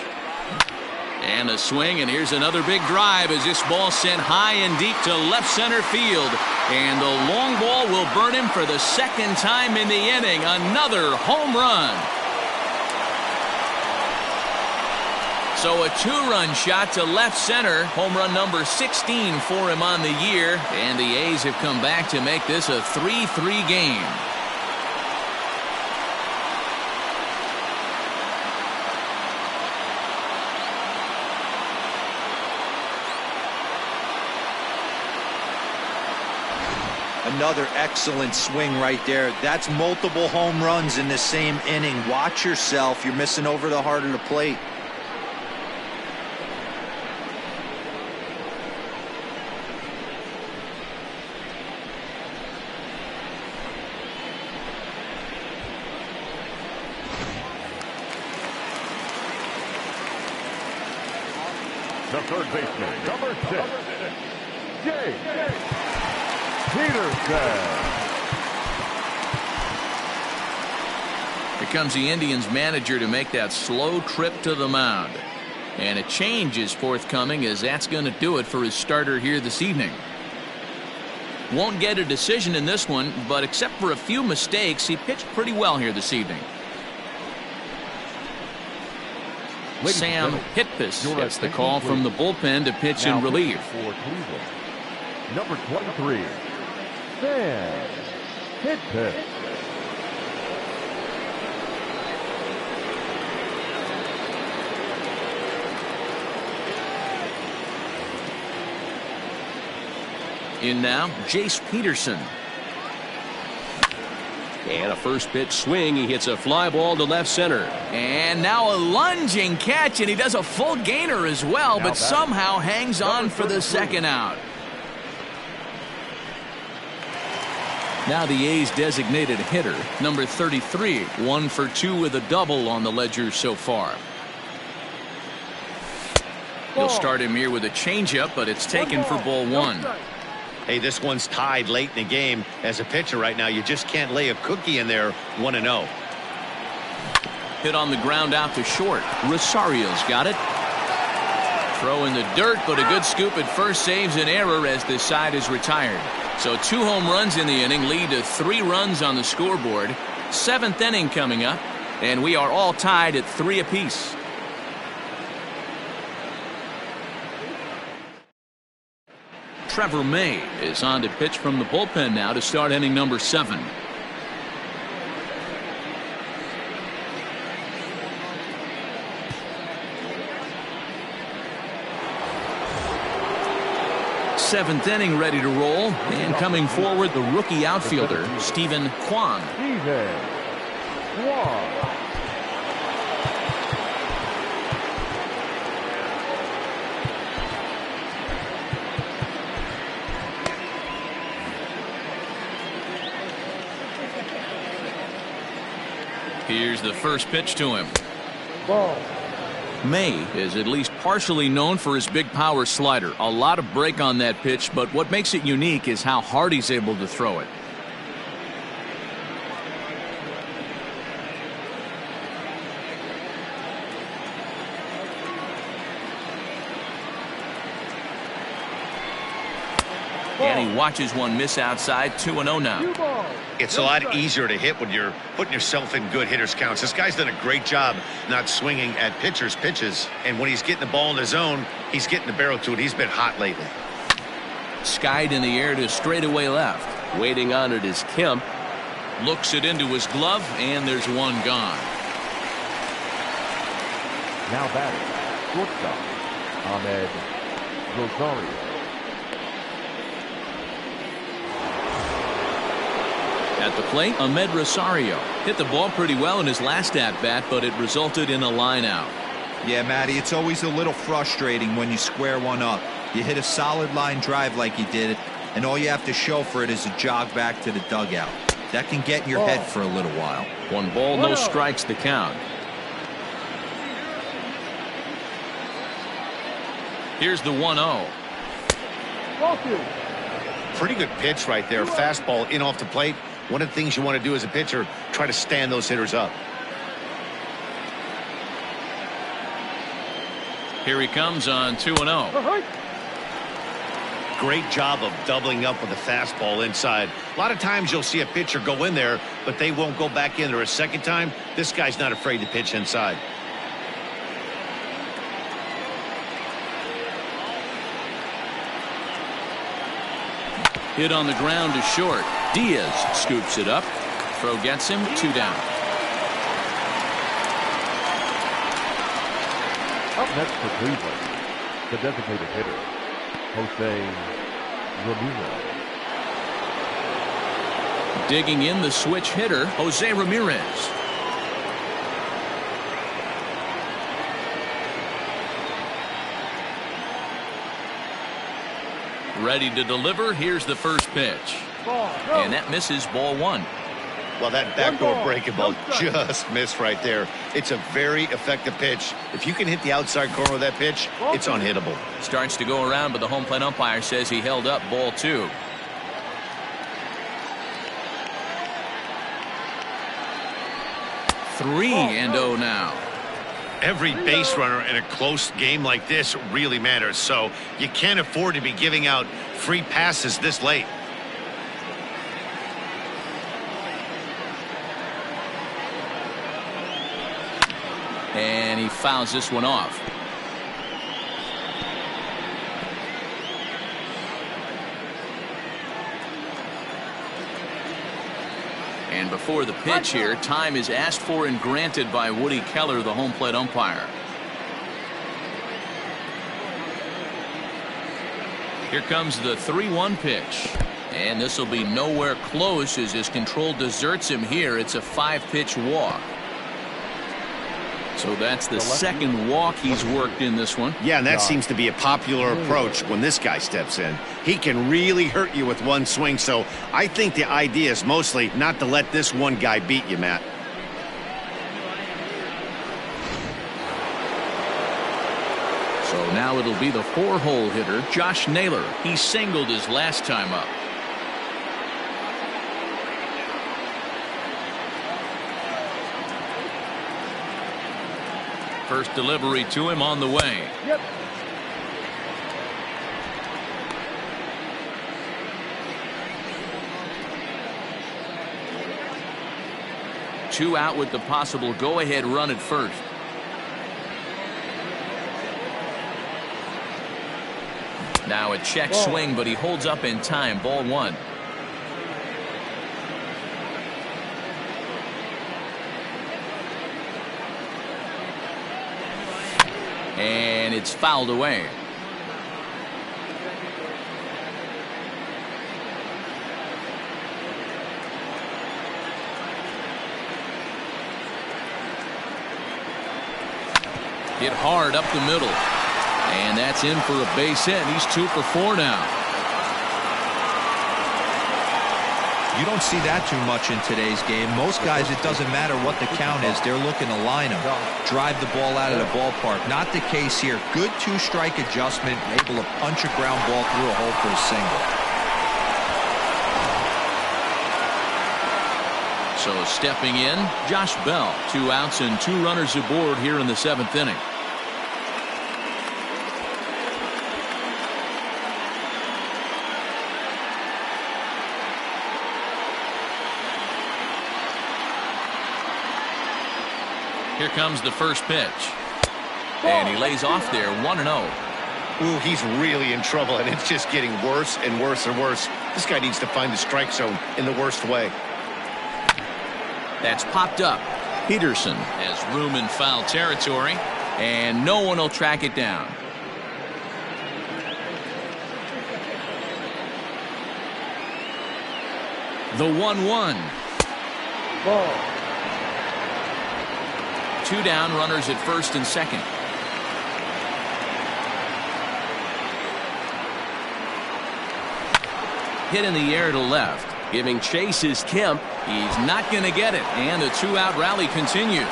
And a swing, and here's another big drive as this ball sent high and deep to left center field. And the long ball will burn him for the second time in the inning. Another home run. So a 2-run shot to left center. Home run number 16 for him on the year. And the A's have come back to make this a 3-3 game. Another excellent swing right there. That's multiple home runs in the same inning. Watch yourself. You're missing over the heart of the plate. The third baseman, number 6, Jay Peterson. Here comes the Indians manager to make that slow trip to the mound. And a change is forthcoming, as that's going to do it for his starter here this evening. Won't get a decision in this one, but except for a few mistakes, he pitched pretty well here this evening. Sam Hitpus gets the call from the bullpen to pitch in relief. For Cleveland, number 23, Sam Hitpus. In now, Jace Peterson. And a first pitch swing. He hits a fly ball to left center. And now a lunging catch, and he does a full gainer as well, but somehow hangs on for the second out. Now the A's designated hitter, number 33, 1 for 2 with a double on the ledger so far. He'll start him here with a changeup, but it's taken for ball 1. Hey, this one's tied late in the game. As a pitcher right now, you just can't lay a cookie in there 1-0. Hit on the ground out to short. Rosario's got it. Throw in the dirt, but a good scoop at first saves an error as this side is retired. So 2 home runs in the inning lead to 3 runs on the scoreboard. 7th inning coming up, and we are all tied at 3 apiece. Trevor May is on to pitch from the bullpen now to start inning number 7. Seventh inning ready to roll, and coming forward the rookie outfielder Stephen Kwan. Here's the first pitch to him. Ball. May is at least partially known for his big power slider. A lot of break on that pitch, but what makes it unique is how hard he's able to throw it. And he watches one miss outside. 2-0 now. It's a lot easier to hit when you're putting yourself in good hitters counts. This guy's done a great job not swinging at pitchers' pitches. And when he's getting the ball in the zone, he's getting the barrel to it. He's been hot lately. Skied in the air to straightaway left. Waiting on it is Kemp. Looks it into his glove, and there's one gone. Now batting, shortstop, Ahmed Rosario. At the plate, Ahmed Rosario hit the ball pretty well in his last at-bat, but it resulted in a line out. Yeah, Matty, it's always a little frustrating when you square one up. You hit a solid line drive like he did, and all you have to show for it is a jog back to the dugout. That can get in your head for a little while. 1 ball, no strikes the count. Here's the 1-0. Pretty good pitch right there. Fastball in off the plate. One of the things you want to do as a pitcher, try to stand those hitters up. Here he comes on 2-0. Great job of doubling up with the fastball inside. A lot of times you'll see a pitcher go in there, but they won't go back in there a second time. This guy's not afraid to pitch inside. Hit on the ground to short. Diaz scoops it up. Throw gets him. 2 down. Up next for Cleveland, the designated hitter, Jose Ramirez. Digging in the switch hitter, Jose Ramirez. Ready to deliver. Here's the first pitch. And that misses ball 1. Well, that backdoor breaking ball just missed right there. It's a very effective pitch. If you can hit the outside corner of that pitch, it's unhittable. Starts to go around, but the home plate umpire says he held up ball 2. Three and 0 now. Every base runner in a close game like this really matters, so you can't afford to be giving out free passes this late. And he fouls this one off. And before the pitch here, time is asked for and granted by Woody Keller, the home plate umpire. Here comes the 3-1 pitch. And this will be nowhere close as his control deserts him here. It's a 5-pitch walk. So that's the second walk he's worked in this one. Yeah, and that seems to be a popular approach when this guy steps in. He can really hurt you with one swing, so I think the idea is mostly not to let this one guy beat you, Matt. So now it'll be the 4-hole hitter, Josh Naylor. He singled his last time up. First delivery to him on the way. Yep. Two out with the possible go-ahead run at first. Now a check swing, but he holds up in time. Ball 1. And it's fouled away. Hit hard up the middle. And that's in for a base hit. He's 2 for 4 now. You don't see that too much in today's game. Most guys, it doesn't matter what the count is. They're looking to line them, drive the ball out of the ballpark. Not the case here. Good 2-strike adjustment, able to punch a ground ball through a hole for a single. So stepping in, Josh Bell. 2 outs and 2 runners aboard here in the 7th inning. Here comes the first pitch. And he lays off there, 1-0. Ooh, he's really in trouble, and it's just getting worse and worse and worse. This guy needs to find the strike zone in the worst way. That's popped up. Peterson has room in foul territory, and no one will track it down. The 1-1. Ball. 2 down, runners at first and second. Hit in the air to left. Giving chase is Kemp. He's not going to get it. And the 2-out rally continues.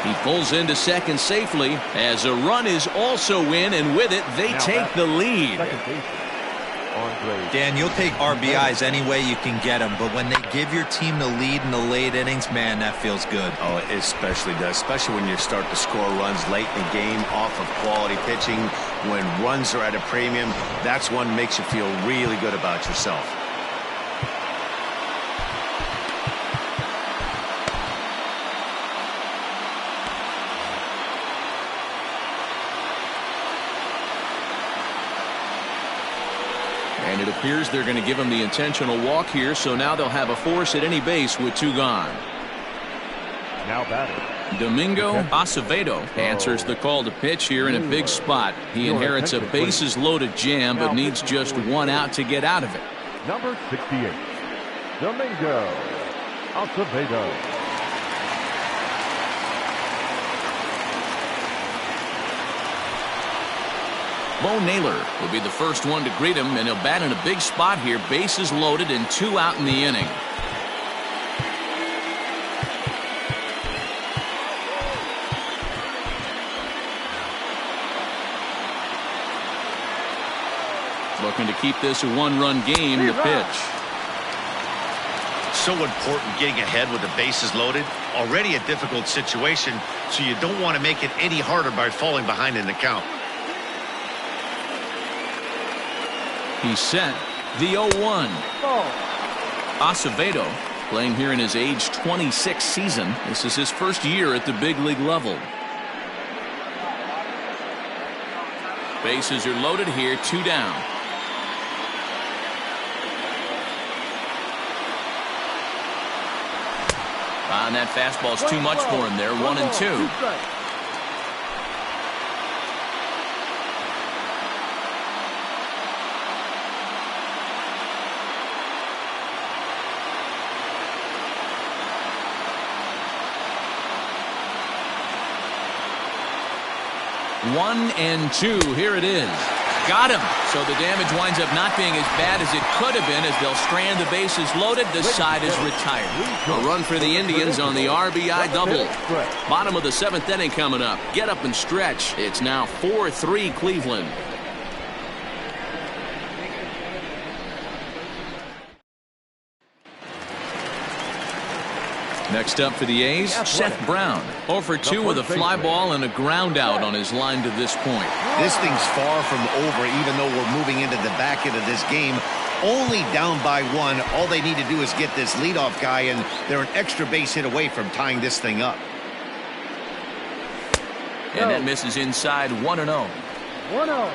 He pulls into second safely as a run is also in, and with it, they take the lead. Dan, you'll take RBIs any way you can get them, but when they give your team the lead in the late innings, man, that feels good. Oh, it especially does, especially when you start to score runs late in the game off of quality pitching. When runs are at a premium, that's one makes you feel really good about yourself. And it appears they're going to give him the intentional walk here, so now they'll have a force at any base with 2 gone. Now batting, Domingo Acevedo answers the call to pitch here in a big spot. He inherits a bases-loaded jam, but needs just 1 out to get out of it. number 68, Domingo Acevedo. Bo Naylor will be the first one to greet him, and he'll bat in a big spot here. Bases loaded and 2 out in the inning. Looking to keep this a 1-run game. The pitch. So important getting ahead with the bases loaded. Already a difficult situation, so you don't want to make it any harder by falling behind in the count. He's set. The 0-1. Acevedo playing here in his age 26 season. This is his first year at the big league level. Bases are loaded here, 2 down. And that fastball's too much for him there, 1-2. One and two. Here it is. Got him. So the damage winds up not being as bad as it could have been as they'll strand the bases loaded. The side is retired. A run for the Indians on the RBI double. Bottom of the 7th inning coming up. Get up and stretch. It's now 4-3 Cleveland. Next up for the A's, Seth Brown. 0 for 2 with a fly ball and a ground out on his line to this point. This thing's far from over, even though we're moving into the back end of this game. Only down by 1. All they need to do is get this leadoff guy, and they're an extra base hit away from tying this thing up. And that misses inside, 1-0. 1-0.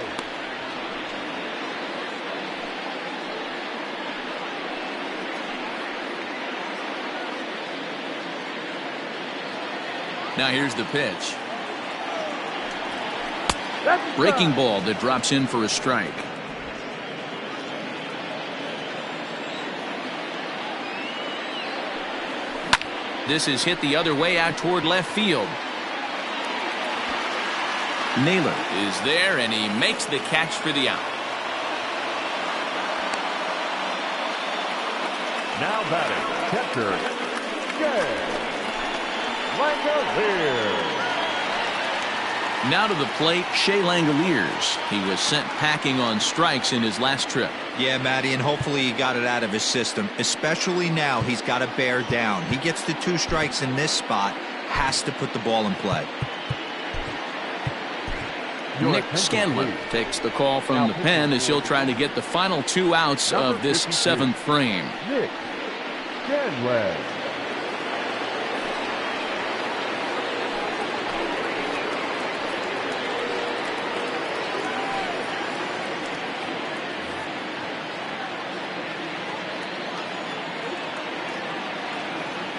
Now here's the pitch. Breaking ball that drops in for a strike. This is hit the other way out toward left field. Naylor is there, and he makes the catch for the out. Now batting, catcher, Jay. Now to the plate, Shea Langoliers. He was sent packing on strikes in his last trip. Yeah, Matty, and hopefully he got it out of his system. Especially now, he's got to bear down. He gets the 2 strikes in this spot, has to put the ball in play. Nick Scanlon takes the call from the pen as he'll try to get the final 2 outs of this 7th frame. Nick Scanlon.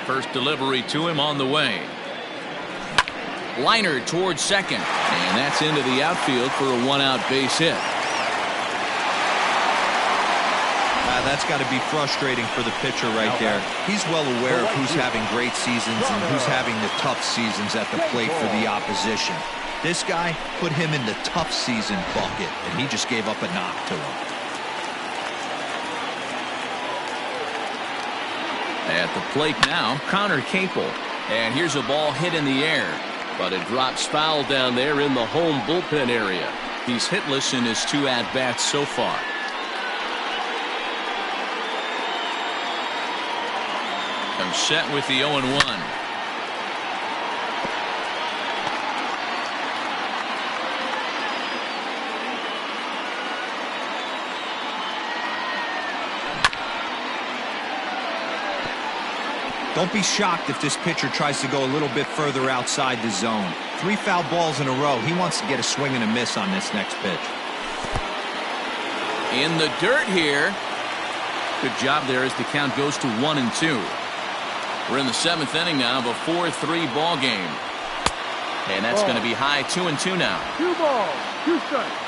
First delivery to him on the way. Liner towards second, and that's into the outfield for a 1-out base hit. That's got to be frustrating for the pitcher right there. He's well aware of who's having great seasons and who's having the tough seasons at the plate for the opposition. This guy put him in the tough season bucket, and he just gave up a knock to him. At the plate now, Connor Capel. And here's a ball hit in the air, but it drops foul down there in the home bullpen area. He's hitless in his 2 at-bats so far. I'm set with the 0-1. Don't be shocked if this pitcher tries to go a little bit further outside the zone. 3 foul balls in a row. He wants to get a swing and a miss on this next pitch. In the dirt here. Good job there as the count goes to 1-2. We're in the 7th inning now of a 4-3 ball game. And that's going to be high, 2-2 now. 2 balls, 2 strikes.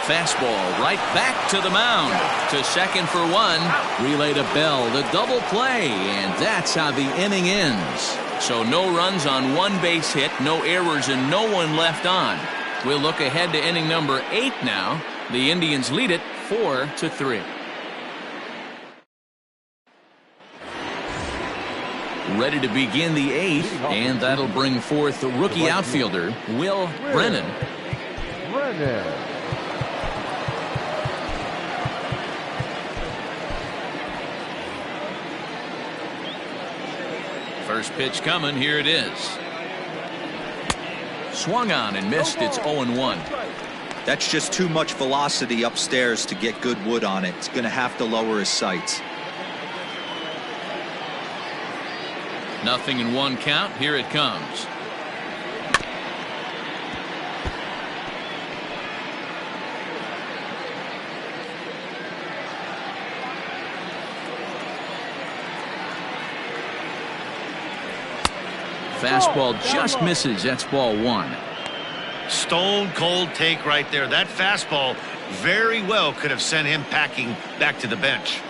Fastball right back to the mound. To second for 1. Relay to Bell. The double play. And that's how the inning ends. So no runs on 1 base hit, no errors, and no one left on. We'll look ahead to inning number 8 now. The Indians lead it 4-3. Ready to begin the 8th, and that'll bring forth the rookie outfielder, Will Brennan. First pitch coming. Here it is. Swung on and missed. It's 0-1. That's just too much velocity upstairs to get good wood on it. It's going to have to lower his sights. Nothing in one count. Here it comes. Fastball just misses. That's ball one. Stone cold take right there. That fastball very well could have sent him packing back to the bench.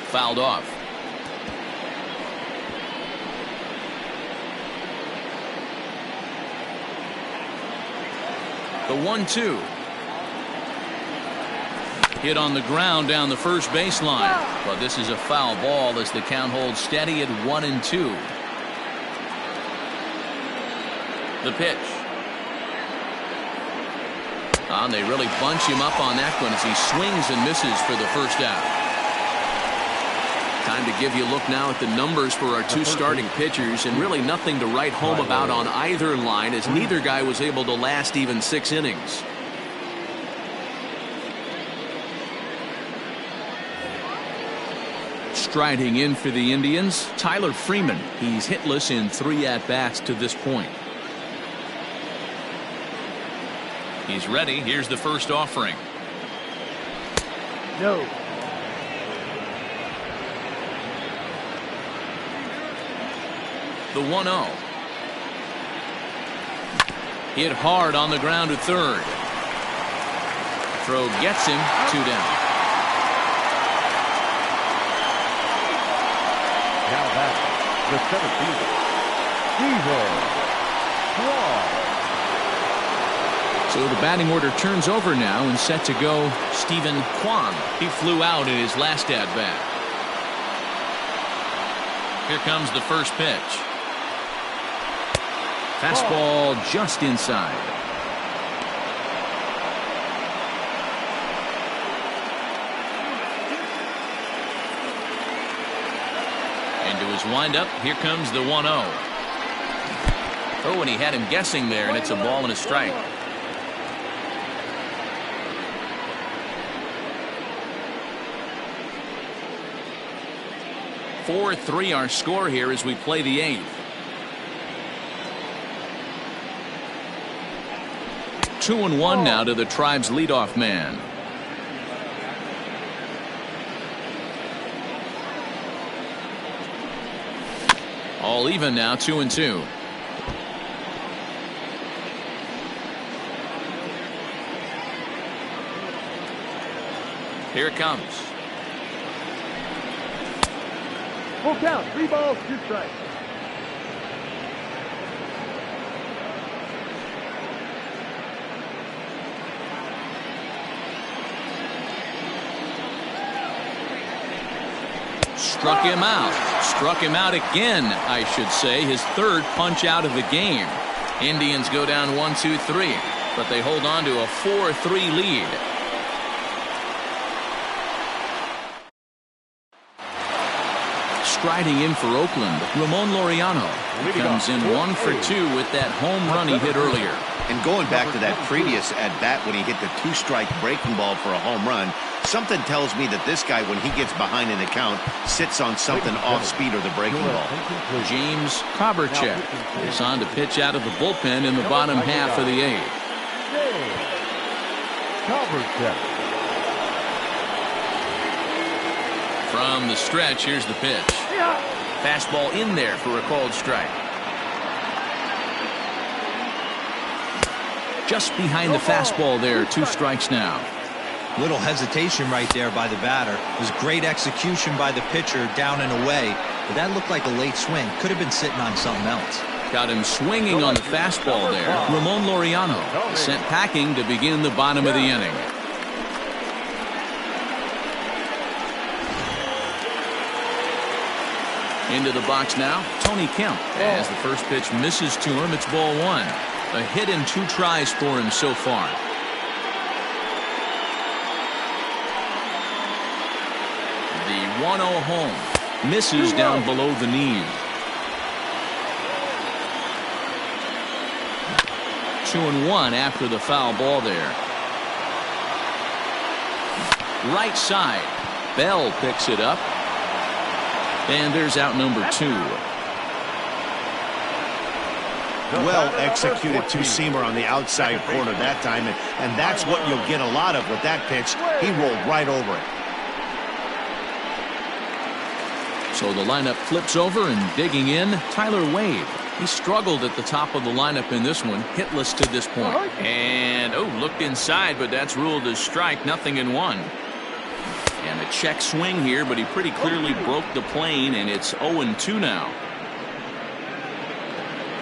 Fouled off. The 1-2. Hit on the ground down the first baseline. But this is a foul ball as the count holds steady at 1-2. The pitch. And they really bunch him up on that one as he swings and misses for the first out. Time to give you a look now at the numbers for our two starting pitchers, and really nothing to write home about on either line as neither guy was able to last even 6 innings. Striding in for the Indians, Tyler Freeman. He's hitless in 3 at-bats to this point. He's ready. Here's the first offering. No. The 1-0. Hit hard on the ground to third. Throw gets him. 2 down. Now back, the center fielder, Steven Kwan. So the batting order turns over now and set to go Steven Kwan. He flew out in his last at-bat. Here comes the first pitch. Fastball just inside. Into his windup. Here comes the 1-0. Oh, and he had him guessing there, and it's a ball and a strike. (4-3) our score here as we play the 8th. 2-1 now to the Tribe's leadoff man. All even now, 2-2. Here it comes. Full count, 3 balls, 2 strikes. Struck him out. Struck him out again, I should say. His 3rd punch out of the game. Indians go down 1-2-3, but they hold on to a 4-3 lead. Striding in for Oakland, Ramon Laureano. He comes in 1 for 2 with that home run he hit earlier. And going back to that previous at-bat when he hit the 2-strike breaking ball for a home run, something tells me that this guy, when he gets behind in the count, sits on something off-speed or the breaking ball. James Koberchek is on to pitch out of the bullpen in the bottom half of the 8th. From the stretch, here's the pitch. Fastball in there for a called strike. Just behind the fastball there, 2 strikes now. Little hesitation right there by the batter. It was great execution by the pitcher down and away, but that looked like a late swing. Could have been sitting on something else. Got him swinging on the fastball there. Ramon Laureano sent packing to begin the bottom of the inning. Into the box now, Tony Kemp. As the first pitch misses to him, it's ball 1. A hit in 2 tries for him so far. The 1-0 home. Misses down below the knee. 2-1 after the foul ball there. Right side. Bell picks it up. And there's out number 2. Well executed two-seamer on the outside corner that time, and that's what you'll get a lot of with that pitch. He rolled right over it. So the lineup flips over, and digging in, Tyler Wade. He struggled at the top of the lineup in this one, hitless to this point. And, looked inside, but that's ruled as strike, 0-1. And a check swing here, but he pretty clearly broke the plane, and it's 0-2 now.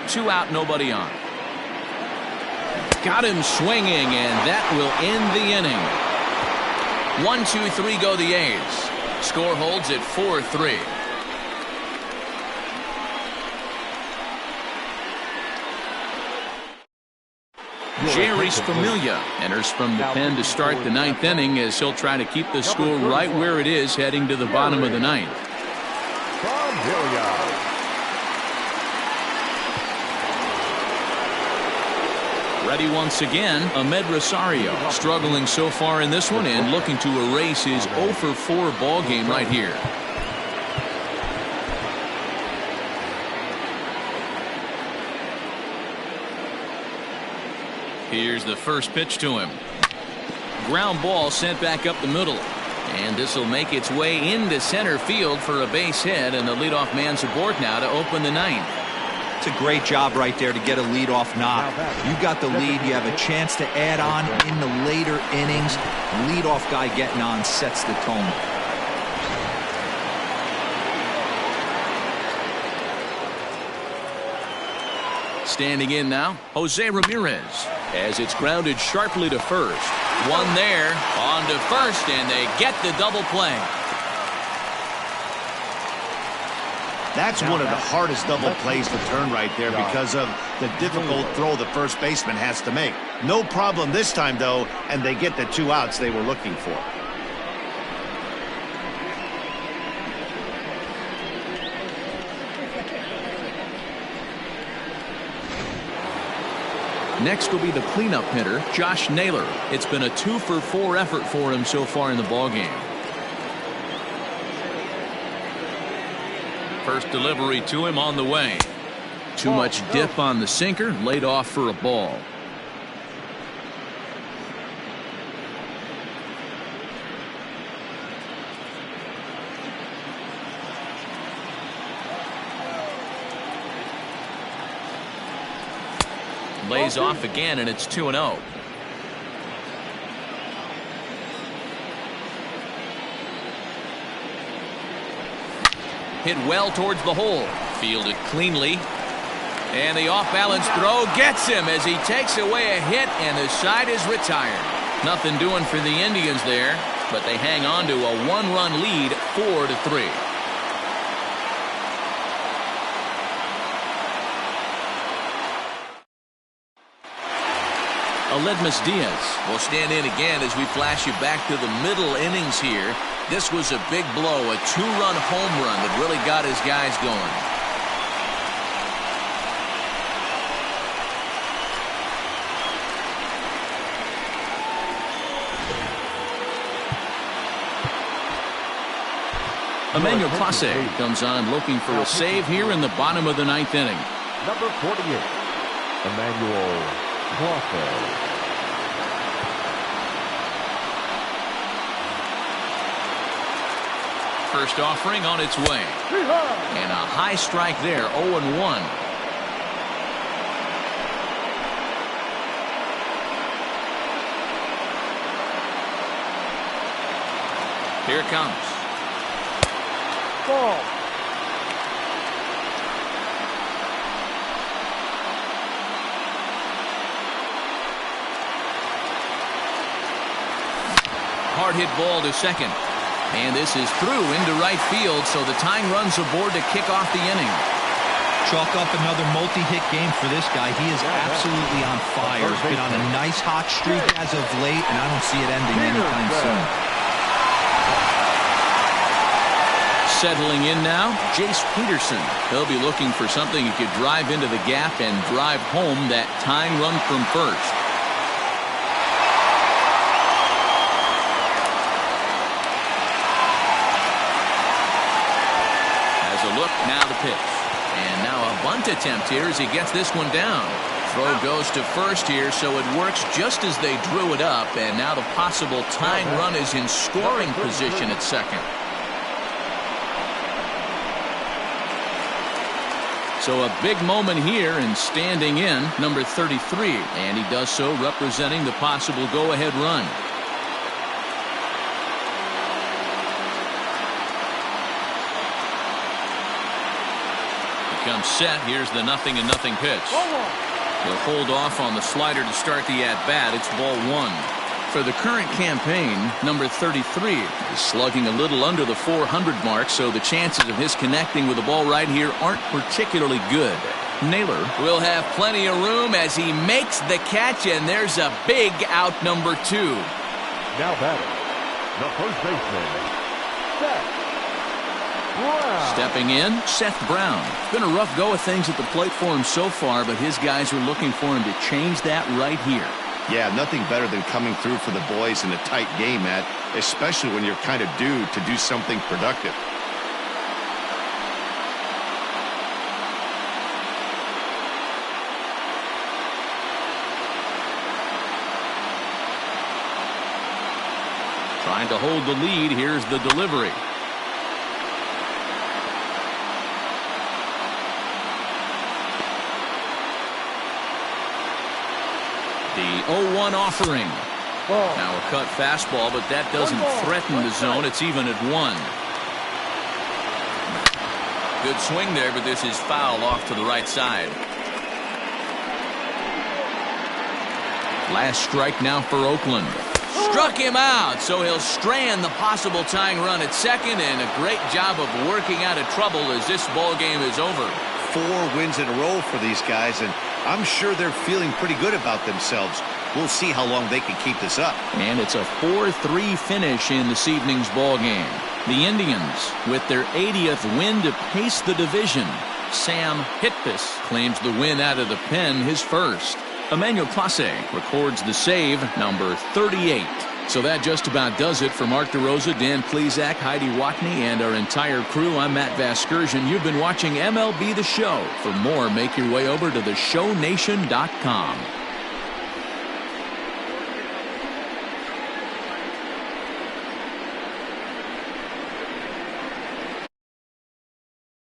2 out, nobody on. Got him swinging, and that will end the inning. 1-2-3 go the A's. Score holds at 4-3. Jerry's Familia enters from the pen to start the 9th inning, as he'll try to keep the score right where it is heading to the bottom of the 9th. Ready once again, Ahmed Rosario, struggling so far in this one and looking to erase his 0-for-4 ball game right here. Here's the first pitch to him. Ground ball sent back up the middle. And this will make its way into center field for a base hit, and the leadoff man's aboard now to open the 9th. It's a great job right there to get a leadoff knock. You got the lead. You have a chance to add on in the later innings. Leadoff guy getting on sets the tone. Standing in now, Jose Ramirez, as it's grounded sharply to first. One there, on to first, and they get the double play. That's one of the hardest double plays to turn right there because of the difficult throw the first baseman has to make. No problem this time, though, and they get the 2 outs they were looking for. Next will be the cleanup hitter, Josh Naylor. It's been a 2-for-4 effort for him so far in the ballgame. First delivery to him on the way. Too much dip on the sinker, laid off for a ball. Lays off again, and it's 2-0. Hit well towards the hole. Fielded cleanly. And the off-balance throw gets him as he takes away a hit, and the side is retired. Nothing doing for the Indians there, but they hang on to a 1-run lead, 4-3. Aledmus Diaz will stand in again as we flash you back to the middle innings here. This was a big blow, a 2-run home run that really got his guys going. Emmanuel Clase comes on looking for a save here in the bottom of the 9th inning. Number 48, Emmanuel Clase. First offering on its way. And a high strike there, 0-1. Here it comes. Ball. Hard hit ball to second. And this is through into right field, so the tying run's aboard to kick off the inning. Chalk up another multi-hit game for this guy. He is absolutely on fire. He's been on a nice hot streak as of late, and I don't see it ending anytime soon. Settling in now, Jace Peterson. He'll be looking for something he could drive into the gap and drive home that tying run from first. Has a look, now the pitch. And now a bunt attempt here as he gets this one down. Throw goes to first here, so it works just as they drew it up, and now the possible tying run is in scoring position at second. So a big moment here, and standing in, number 33, and he does so representing the possible go-ahead run. Becomes set. Here's the 0-0 pitch. He'll hold off on the slider to start the at-bat. It's ball one. For the current campaign, number 33 is slugging a little under the 400 mark, so the chances of his connecting with the ball right here aren't particularly good. Naylor will have plenty of room as he makes the catch, and there's a big out, number 2. Now batting, the first baseman, Seth Brown. Stepping in, Seth Brown. It's been a rough go of things at the plate for him so far, but his guys are looking for him to change that right here. Yeah, nothing better than coming through for the boys in a tight game, Matt, especially when you're kind of due to do something productive. Trying to hold the lead. Here's the delivery. The 0-1 offering. Now a cut fastball, but that doesn't threaten the zone. It's even at 1. Good swing there, but this is foul off to the right side. Last strike now for Oakland. Struck him out, so he'll strand the possible tying run at second, and a great job of working out of trouble as this ball game is over. 4 wins in a row for these guys, and I'm sure they're feeling pretty good about themselves. We'll see how long they can keep this up. And it's a 4-3 finish in this evening's ball game. The Indians with their 80th win to pace the division. Sam Hitbus claims the win out of the pen, his first. Emmanuel Clase records the save, number 38. So that just about does it for Mark DeRosa, Dan Plesac, Heidi Watney, and our entire crew. I'm Matt Vasgersian. You've been watching MLB The Show. For more, make your way over to theshownation.com.